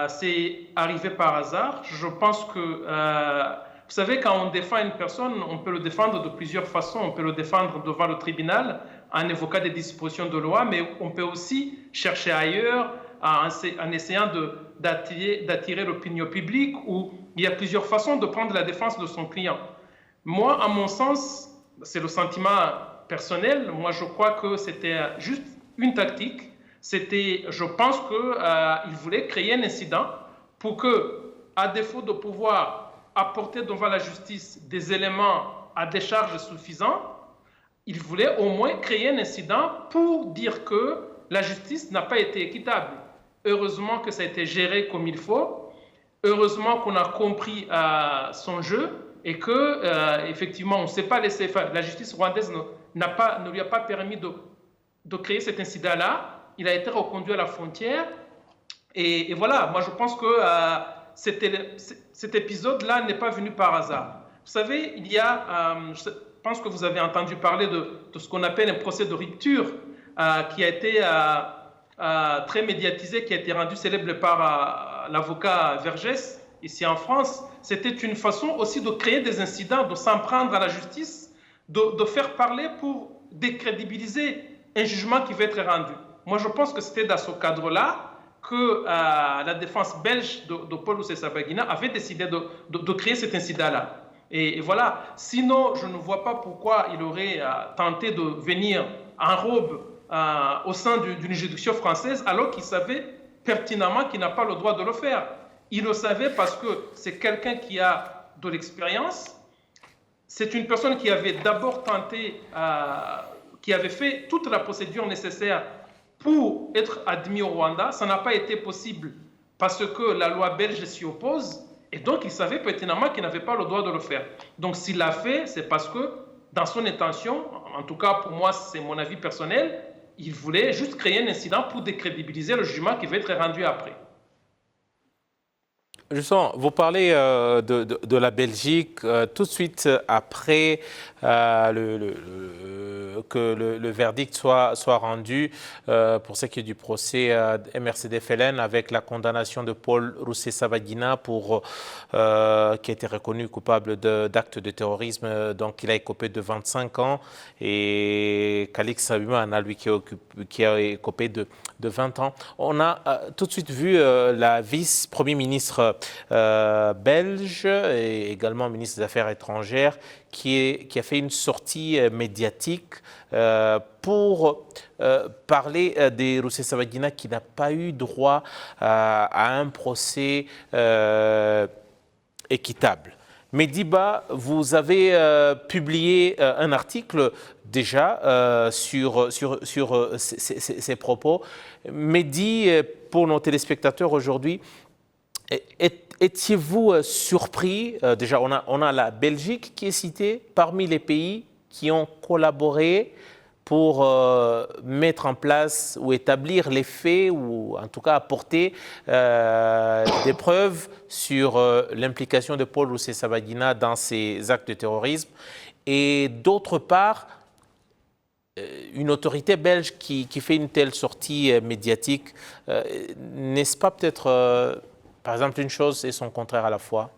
c'est arrivé par hasard. Je pense que, vous savez, quand on défend une personne, on peut le défendre de plusieurs façons. On peut le défendre devant le tribunal en évoquant des dispositions de loi, mais on peut aussi chercher ailleurs en essayant d'attirer l'opinion publique, où il y a plusieurs façons de prendre la défense de son client. Moi, à mon sens, c'est le sentiment personnel, moi je crois que c'était juste une tactique. Je pense qu'il voulait créer un incident pour que, à défaut de pouvoir apporter devant la justice des éléments à décharge suffisants, il voulait au moins créer un incident pour dire que la justice n'a pas été équitable. Heureusement que ça a été géré comme il faut, heureusement qu'on a compris son jeu et que, effectivement, on ne s'est pas laissé faire. La justice rwandaise ne lui a pas permis de créer cet incident-là. Il a été reconduit à la frontière. Et voilà, moi je pense que cet épisode-là n'est pas venu par hasard. Vous savez, il y a, pense que vous avez entendu parler de ce qu'on appelle un procès de rupture qui a été très médiatisé, qui a été rendu célèbre par l'avocat Vergès, ici en France. C'était une façon aussi de créer des incidents, de s'en prendre à la justice, de faire parler pour décrédibiliser un jugement qui va être rendu. Moi, je pense que c'était dans ce cadre-là que la défense belge de Paul Rusesabagina avait décidé de créer cet incident-là. Et voilà. Sinon, je ne vois pas pourquoi il aurait tenté de venir en robe au sein d'une juridiction française alors qu'il savait pertinemment qu'il n'a pas le droit de le faire. Il le savait parce que c'est quelqu'un qui a de l'expérience. C'est une personne qui avait d'abord tenté, qui avait fait toute la procédure nécessaire pour être admis au Rwanda. Ça n'a pas été possible parce que la loi belge s'y oppose. Et donc, il savait pertinemment qu'il n'avait pas le droit de le faire. Donc, s'il l'a fait, c'est parce que, dans son intention, en tout cas pour moi, c'est mon avis personnel, il voulait juste créer un incident pour décrédibiliser le jugement qui va être rendu après. Justement, vous parlez de la Belgique tout de suite après que le verdict soit rendu pour ce qui est du procès MRCD-FLN avec la condamnation de Paul Rusesabagina qui a été reconnu coupable d'actes de terrorisme. Donc il a écopé de 25 ans et Calix Sabimana, lui, qui a écopé de 20 ans. On a tout de suite vu la vice-premier ministre belge et également ministre des Affaires étrangères qui a fait une sortie médiatique pour parler de Rusesabagina qui n'a pas eu droit à un procès équitable. Mehdiba, vous avez publié un article déjà sur ces propos. Mehdi, pour nos téléspectateurs aujourd'hui, étiez-vous surpris? Déjà, on a la Belgique qui est citée parmi les pays qui ont collaboré pour mettre en place ou établir les faits ou en tout cas apporter des preuves sur l'implication de Paul Rusesabagina dans ces actes de terrorisme. Et d'autre part, une autorité belge qui fait une telle sortie médiatique, n'est-ce pas peut-être, par exemple, une chose et son contraire à la fois?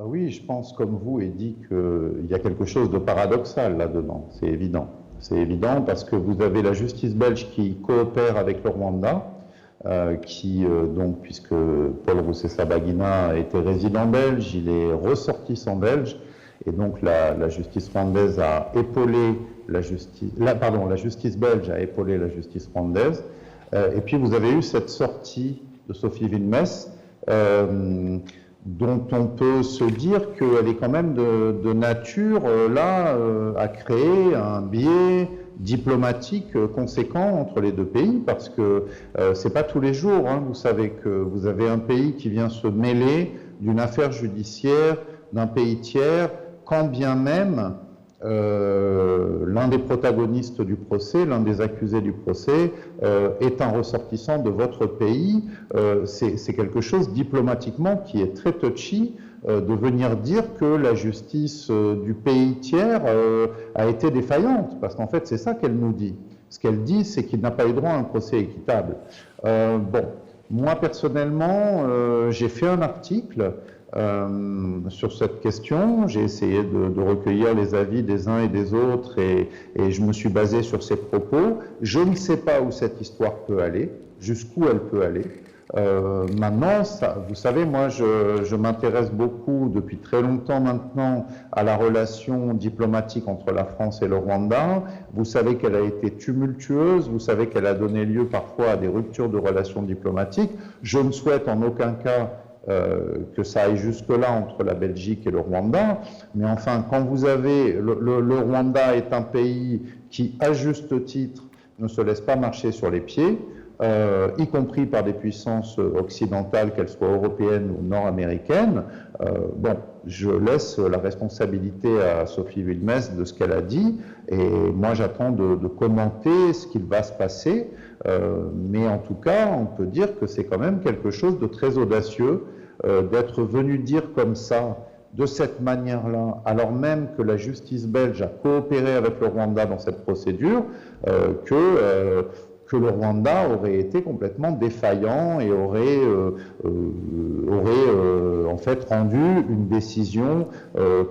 Oui, je pense comme vous, Eddy, qu'il y a quelque chose de paradoxal là-dedans, c'est évident. C'est évident parce que vous avez la justice belge qui coopère avec le Rwanda, donc, puisque Paul Rusesabagina était résident belge, il est ressortissant belge, et donc la justice rwandaise a épaulé la justice belge a épaulé la justice rwandaise. Et puis vous avez eu cette sortie de Sophie Wilmès, dont on peut se dire qu'elle est quand même de nature à créer un biais diplomatique conséquent entre les deux pays, parce que c'est pas tous les jours, vous savez que vous avez un pays qui vient se mêler d'une affaire judiciaire d'un pays tiers, quand bien même l'un des protagonistes du procès, l'un des accusés du procès est un ressortissant de votre pays. C'est quelque chose diplomatiquement qui est très touchy de venir dire que la justice du pays tiers a été défaillante, parce qu'en fait c'est ça qu'elle nous dit. Ce qu'elle dit, c'est qu'il n'a pas eu droit à un procès équitable. Moi personnellement, j'ai fait un article sur cette question. J'ai essayé de recueillir les avis des uns et des autres et je me suis basé sur ces propos. Je ne sais pas où cette histoire peut aller, jusqu'où elle peut aller. Maintenant, vous savez, moi je m'intéresse beaucoup depuis très longtemps maintenant à la relation diplomatique entre la France et le Rwanda. Vous savez qu'elle a été tumultueuse, vous savez qu'elle a donné lieu parfois à des ruptures de relations diplomatiques. Je ne souhaite en aucun cas que ça aille jusque-là entre la Belgique et le Rwanda, mais enfin, quand vous avez... Le Rwanda est un pays qui, à juste titre, ne se laisse pas marcher sur les pieds, y compris par des puissances occidentales, qu'elles soient européennes ou nord-américaines. Je laisse la responsabilité à Sophie Wilmès de ce qu'elle a dit, et moi j'attends de commenter ce qu'il va se passer, mais en tout cas, on peut dire que c'est quand même quelque chose de très audacieux d'être venu dire comme ça de cette manière-là, alors même que la justice belge a coopéré avec le Rwanda dans cette procédure, que le Rwanda aurait été complètement défaillant et aurait en fait rendu une décision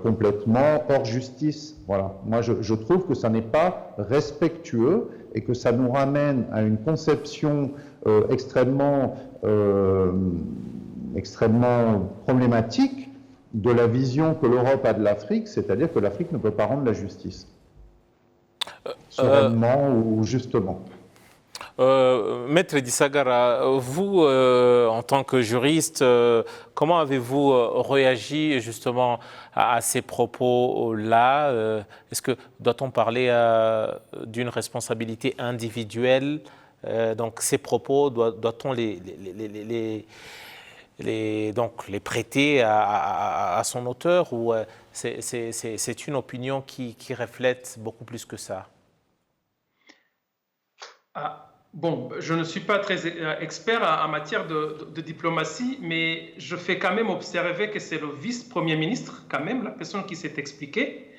complètement hors justice. Voilà. Moi, je trouve que ça n'est pas respectueux et que ça nous ramène à une conception extrêmement problématique de la vision que l'Europe a de l'Afrique, c'est-à-dire que l'Afrique ne peut pas rendre la justice, sereinement ou justement. Maître Disagara, vous, en tant que juriste, comment avez-vous réagi justement à ces propos-là? Est-ce que doit-on parler d'une responsabilité individuelle? Donc ces propos, doit-on les prêter à son auteur, ou c'est une opinion qui reflète beaucoup plus que ça? Bon, je ne suis pas très expert en matière de diplomatie, mais je fais quand même observer que c'est le vice-premier ministre, quand même, la personne qui s'est expliquée.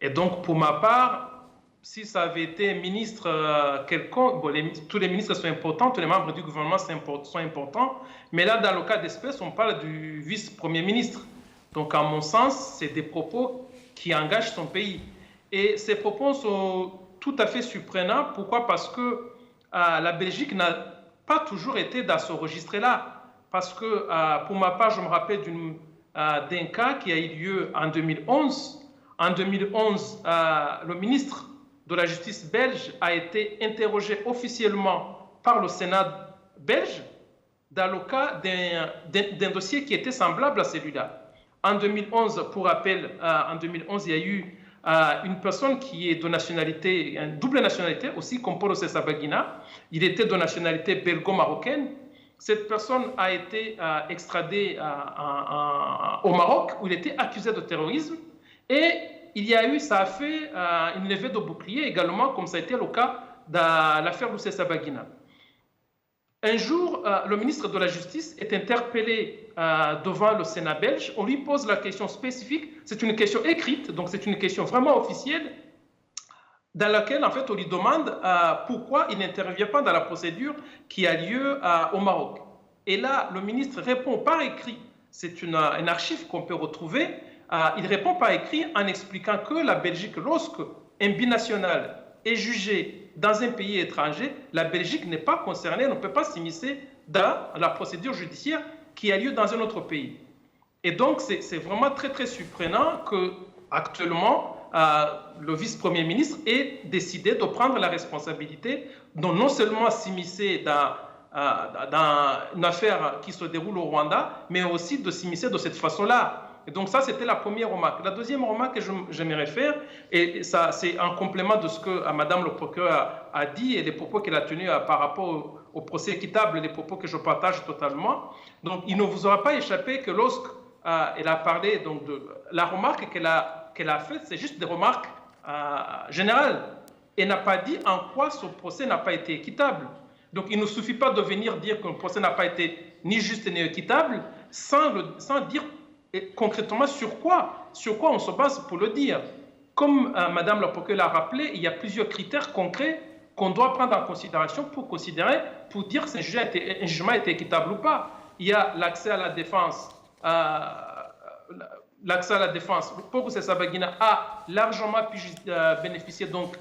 Et donc, pour ma part, si ça avait été un ministre quelconque, bon, tous les ministres sont importants, tous les membres du gouvernement sont importants, mais là, dans le cas d'espèce, on parle du vice-premier ministre. Donc, à mon sens, c'est des propos qui engagent son pays. Et ces propos sont tout à fait surprenants. Pourquoi? Parce que la Belgique n'a pas toujours été dans ce registre-là. Parce que, pour ma part, je me rappelle d'un cas qui a eu lieu en 2011. En 2011, le ministre de la Justice belge a été interrogé officiellement par le Sénat belge dans le cas d'un dossier qui était semblable à celui-là. En 2011, pour rappel, en 2011, il y a eu une personne qui est de nationalité, une double nationalité aussi, comme Paul Rusesabagina. Il était de nationalité belgo-marocaine. Cette personne a été extradée au Maroc, où il était accusé de terrorisme. Et ça a fait une levée de bouclier également, comme ça a été le cas dans l'affaire Rusesabagina. Un jour, le ministre de la Justice est interpellé devant le Sénat belge. On lui pose la question spécifique. C'est une question écrite, donc c'est une question vraiment officielle, dans laquelle, en fait, on lui demande pourquoi il n'intervient pas dans la procédure qui a lieu au Maroc. Et là, le ministre répond par écrit. C'est une archive qu'on peut retrouver. Il répond par écrit en expliquant que la Belgique, lorsque un binational est jugé dans un pays étranger, la Belgique n'est pas concernée, ne peut pas s'immiscer dans la procédure judiciaire qui a lieu dans un autre pays. Et donc, c'est vraiment très, très surprenant qu'actuellement, le vice-premier ministre ait décidé de prendre la responsabilité de non seulement s'immiscer dans une affaire qui se déroule au Rwanda, mais aussi de s'immiscer de cette façon-là. Et donc ça, c'était la première remarque. La deuxième remarque que j'aimerais faire, et ça c'est en complément de ce que Madame le procureur a dit et les propos qu'elle a tenus par rapport au procès équitable, les propos que je partage totalement. Donc il ne vous aura pas échappé que lorsqu'elle a parlé, donc de la remarque qu'elle a faite, c'est juste des remarques générales. Elle n'a pas dit en quoi ce procès n'a pas été équitable. Donc il ne suffit pas de venir dire qu'un procès n'a pas été ni juste ni équitable sans dire concrètement sur quoi on se base pour le dire. Comme Madame la procureure l'a rappelé, il y a plusieurs critères concrets qu'on doit prendre en considération pour dire si un jugement a été équitable ou pas. Il y a l'accès à la défense. L'accès à la défense. Paul Rusesabagina a largement pu bénéficier donc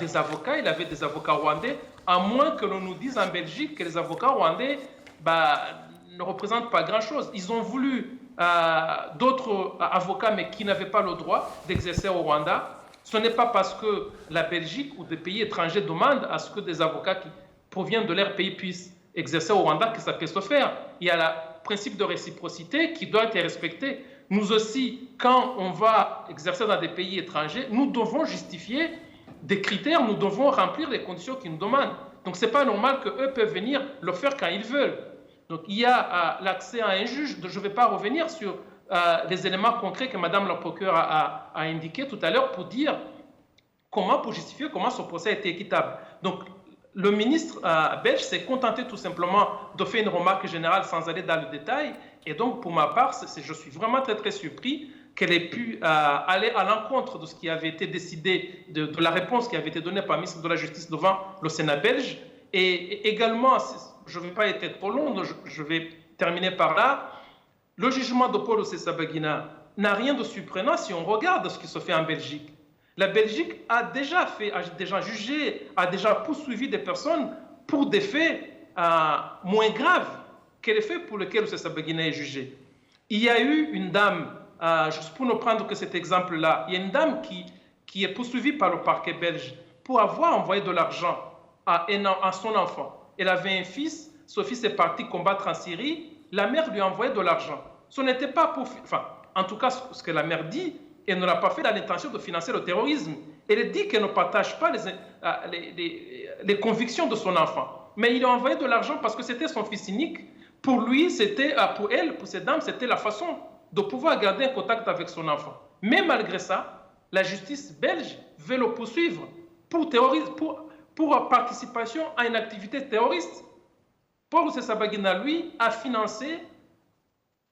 des avocats. Il avait des avocats rwandais, à moins que l'on nous dise en Belgique que les avocats rwandais ne représentent pas grand-chose. Ils ont voulu d'autres avocats, mais qui n'avaient pas le droit d'exercer au Rwanda. Ce n'est pas parce que la Belgique ou des pays étrangers demandent à ce que des avocats qui proviennent de leur pays puissent exercer au Rwanda que ça peut se faire. Il y a le principe de réciprocité qui doit être respecté. Nous aussi, quand on va exercer dans des pays étrangers, nous devons justifier des critères, nous devons remplir les conditions qu'ils nous demandent. Donc, ce n'est pas normal qu'eux peuvent venir le faire quand ils veulent. Donc, il y a l'accès à un juge. Je ne vais pas revenir sur les éléments concrets que Madame la procureure a indiqués tout à l'heure pour justifier comment ce procès a été équitable. Donc, le ministre belge s'est contenté tout simplement de faire une remarque générale sans aller dans le détail. Et donc, pour ma part, je suis vraiment très, très surpris qu'elle ait pu aller à l'encontre de ce qui avait été décidé, de la réponse qui avait été donnée par le ministre de la Justice devant le Sénat belge. Et également, je ne vais pas être trop long, je vais terminer par là. Le jugement de Paul Rusesabagina n'a rien de surprenant si on regarde ce qui se fait en Belgique. La Belgique a déjà jugé, a déjà poursuivi des personnes pour des faits moins graves que les faits pour lesquels Rusesabagina est jugé. Il y a eu une dame, juste pour ne prendre que cet exemple-là, il y a une dame qui est poursuivie par le parquet belge pour avoir envoyé de l'argent à son enfant. Elle avait un fils, son fils est parti combattre en Syrie, la mère lui a envoyé de l'argent. Ce n'était pas pour... Enfin, en tout cas, ce que la mère dit, elle ne l'a pas fait dans l'intention de financer le terrorisme. Elle dit qu'elle ne partage pas les convictions de son enfant. Mais il lui a envoyé de l'argent parce que c'était son fils unique. Pour lui, pour elle, pour cette dame, c'était la façon de pouvoir garder un contact avec son enfant. Mais malgré ça, la justice belge veut le poursuivre pour participation à une activité terroriste. Paul Rusesabagina, lui, a financé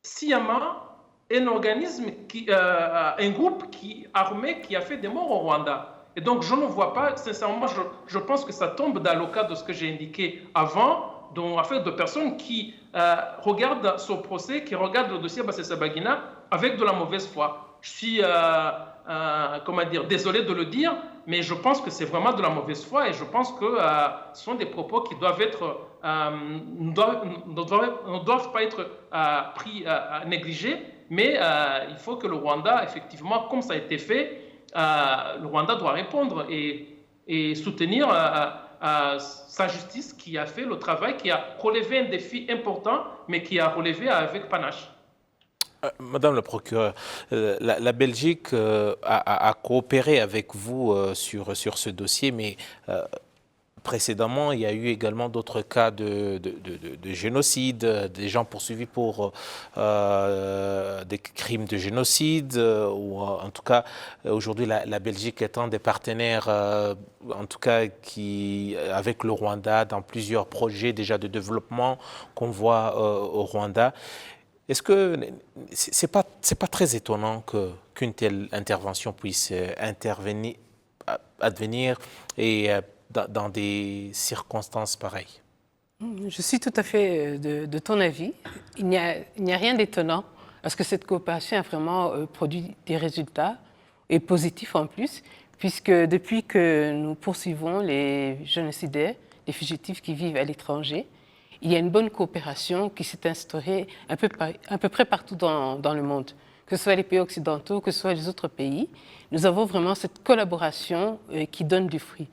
sciemment un organisme, un groupe armé qui a fait des morts au Rwanda. Et donc, je ne vois pas, sincèrement, je pense que ça tombe dans le cas de ce que j'ai indiqué avant, donc affaire de personnes qui regardent ce procès, qui regardent le dossier Rusesabagina avec de la mauvaise foi. Je suis, désolé de le dire, mais je pense que c'est vraiment de la mauvaise foi et je pense que ce sont des propos qui doivent être, ne doivent pas être négligés, mais il faut que le Rwanda, effectivement, comme ça a été fait, le Rwanda doit répondre et soutenir sa justice qui a fait le travail, qui a relevé un défi important, mais qui a relevé avec panache. Madame le procureur, la Belgique a coopéré avec vous sur ce dossier, mais précédemment, il y a eu également d'autres cas de génocide, des gens poursuivis pour des crimes de génocide, ou en tout cas, aujourd'hui, la Belgique étant des partenaires, en tout cas, avec le Rwanda, dans plusieurs projets déjà de développement qu'on voit au Rwanda. Est-ce que c'est pas très étonnant qu'une telle intervention puisse advenir et dans des circonstances pareilles? Je suis tout à fait de ton avis. Il n'y a rien d'étonnant parce que cette coopération a vraiment produit des résultats et positifs en plus, puisque depuis que nous poursuivons les génocidaires, les fugitifs qui vivent à l'étranger, il y a une bonne coopération qui s'est instaurée à peu près partout dans le monde, que ce soit les pays occidentaux, que ce soit les autres pays. Nous avons vraiment cette collaboration qui donne du fruit.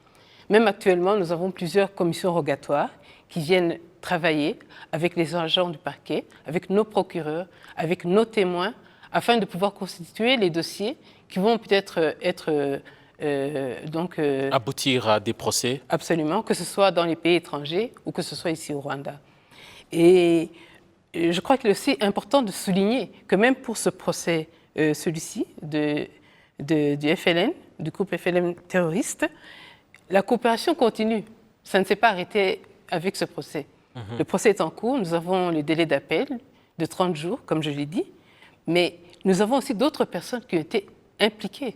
Même actuellement, nous avons plusieurs commissions rogatoires qui viennent travailler avec les agents du parquet, avec nos procureurs, avec nos témoins, afin de pouvoir constituer les dossiers qui vont peut-être aboutir à des procès. Absolument, que ce soit dans les pays étrangers ou que ce soit ici au Rwanda. Et je crois qu'il est aussi important de souligner que même pour ce procès, celui-ci, du FLN, du groupe FLN terroriste, la coopération continue. Ça ne s'est pas arrêté avec ce procès. Le procès est en cours, nous avons le délai d'appel de 30 jours, comme je l'ai dit, mais nous avons aussi d'autres personnes qui ont été impliquées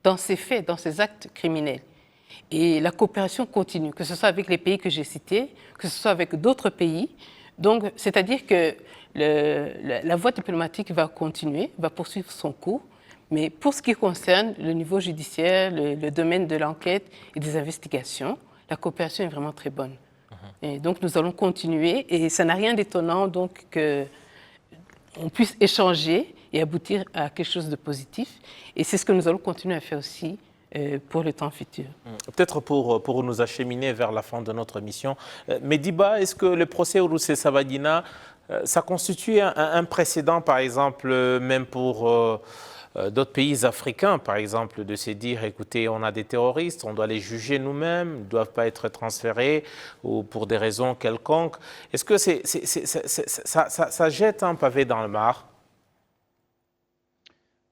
dans ces faits, dans ces actes criminels. Et la coopération continue, que ce soit avec les pays que j'ai cités, que ce soit avec d'autres pays. Donc, c'est-à-dire que la voie diplomatique va continuer, va poursuivre son cours, mais pour ce qui concerne le niveau judiciaire, le domaine de l'enquête et des investigations, la coopération est vraiment très bonne. Et donc, nous allons continuer, et ça n'a rien d'étonnant donc qu'on puisse échanger et aboutir à quelque chose de positif. Et c'est ce que nous allons continuer à faire aussi pour le temps futur. Peut-être pour nous acheminer vers la fin de notre émission, Mediba, est-ce que le procès Rusesabagina, ça constitue un précédent, par exemple, même pour d'autres pays africains, par exemple, de se dire, écoutez, on a des terroristes, on doit les juger nous-mêmes, ils ne doivent pas être transférés ou pour des raisons quelconques. Est-ce que ça jette un pavé dans le mare?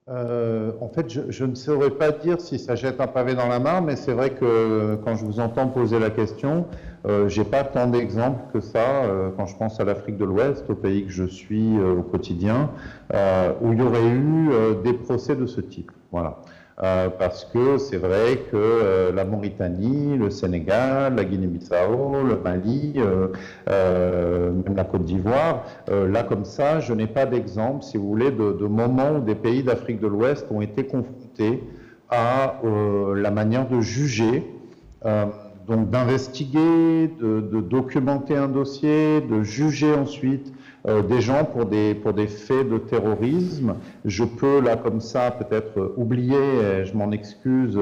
En fait, je ne saurais pas dire si ça jette un pavé dans la mare, mais c'est vrai que quand je vous entends poser la question, j'ai pas tant d'exemples que ça quand je pense à l'Afrique de l'Ouest, au pays que je suis au quotidien, où il y aurait eu des procès de ce type. Voilà. Parce que c'est vrai que la Mauritanie, le Sénégal, la Guinée-Bissau, le Mali, même la Côte d'Ivoire, là comme ça, je n'ai pas d'exemple, si vous voulez, de moments où des pays d'Afrique de l'Ouest ont été confrontés à la manière de juger, donc d'investiguer, de documenter un dossier, de juger ensuite des gens pour des faits de terrorisme. Je peux là comme ça peut-être oublier, et je m'en excuse,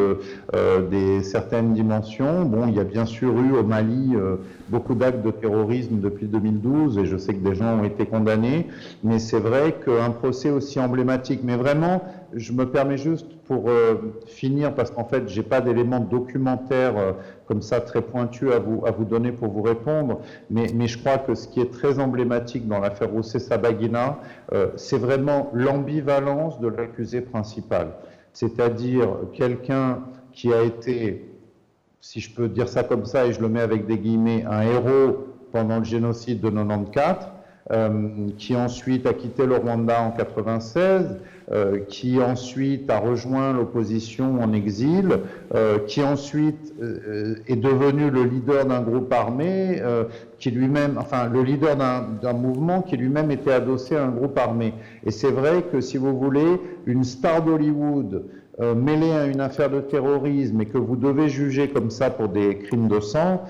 certaines dimensions. Bon, il y a bien sûr eu au Mali beaucoup d'actes de terrorisme depuis 2012 et je sais que des gens ont été condamnés, mais c'est vrai qu'un procès aussi emblématique, mais vraiment, je me permets juste pour finir, parce qu'en fait, j'ai pas d'éléments documentaires comme ça très pointus à vous donner pour vous répondre, mais je crois que ce qui est très emblématique dans l'affaire Rusesabagina, c'est vraiment l'ambivalence de l'accusé principal, c'est-à-dire quelqu'un qui a été, si je peux dire ça comme ça, et je le mets avec des guillemets, un héros pendant le génocide de 94, qui ensuite a quitté le Rwanda en 96, qui ensuite a rejoint l'opposition en exil, qui ensuite est devenu le leader d'un groupe armé, qui lui-même, enfin le leader d'un mouvement qui lui-même était adossé à un groupe armé. Et c'est vrai que si vous voulez, une star d'Hollywood mêlée à une affaire de terrorisme et que vous devez juger comme ça pour des crimes de sang,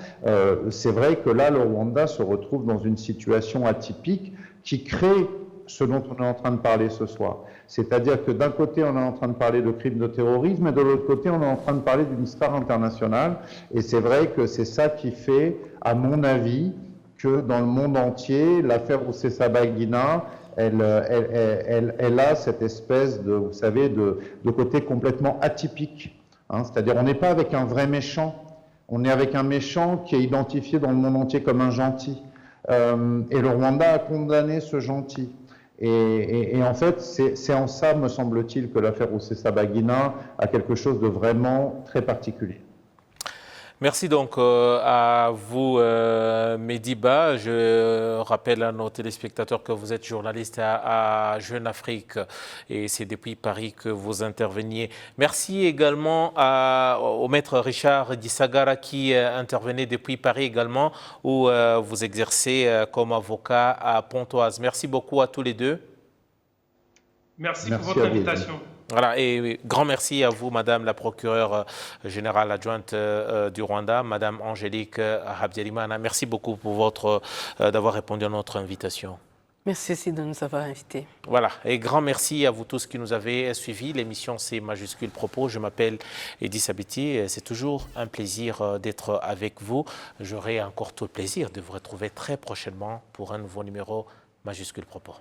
c'est vrai que là, le Rwanda se retrouve dans une situation atypique qui crée ce dont on est en train de parler ce soir. C'est-à-dire que d'un côté, on est en train de parler de crimes de terrorisme et de l'autre côté, on est en train de parler d'une star internationale. Et c'est vrai que c'est ça qui fait, à mon avis, que dans le monde entier, l'affaire Rusesabagina, elle a cette espèce de, vous savez, de côté complètement atypique. Hein, c'est-à-dire, on n'est pas avec un vrai méchant, on est avec un méchant qui est identifié dans le monde entier comme un gentil. Et le Rwanda a condamné ce gentil. Et en fait, c'est en ça, me semble-t-il, que l'affaire Rusesabagina a quelque chose de vraiment très particulier. Merci donc à vous, Mehdi Ba. Je rappelle à nos téléspectateurs que vous êtes journaliste à Jeune Afrique et c'est depuis Paris que vous interveniez. Merci également au maître Richard Dissagara qui intervenait depuis Paris également, où vous exercez comme avocat à Pontoise. Merci beaucoup à tous les deux. Merci pour votre invitation. Voilà, et grand merci à vous, Madame la procureure générale adjointe du Rwanda, Madame Angélique Habyarimana. Merci beaucoup pour d'avoir répondu à notre invitation. Merci aussi de nous avoir invités. Voilà, et grand merci à vous tous qui nous avez suivis. L'émission c'est Majuscule Propos. Je m'appelle Eddy Sabiti. C'est toujours un plaisir d'être avec vous. J'aurai encore tout le plaisir de vous retrouver très prochainement pour un nouveau numéro Majuscule Propos.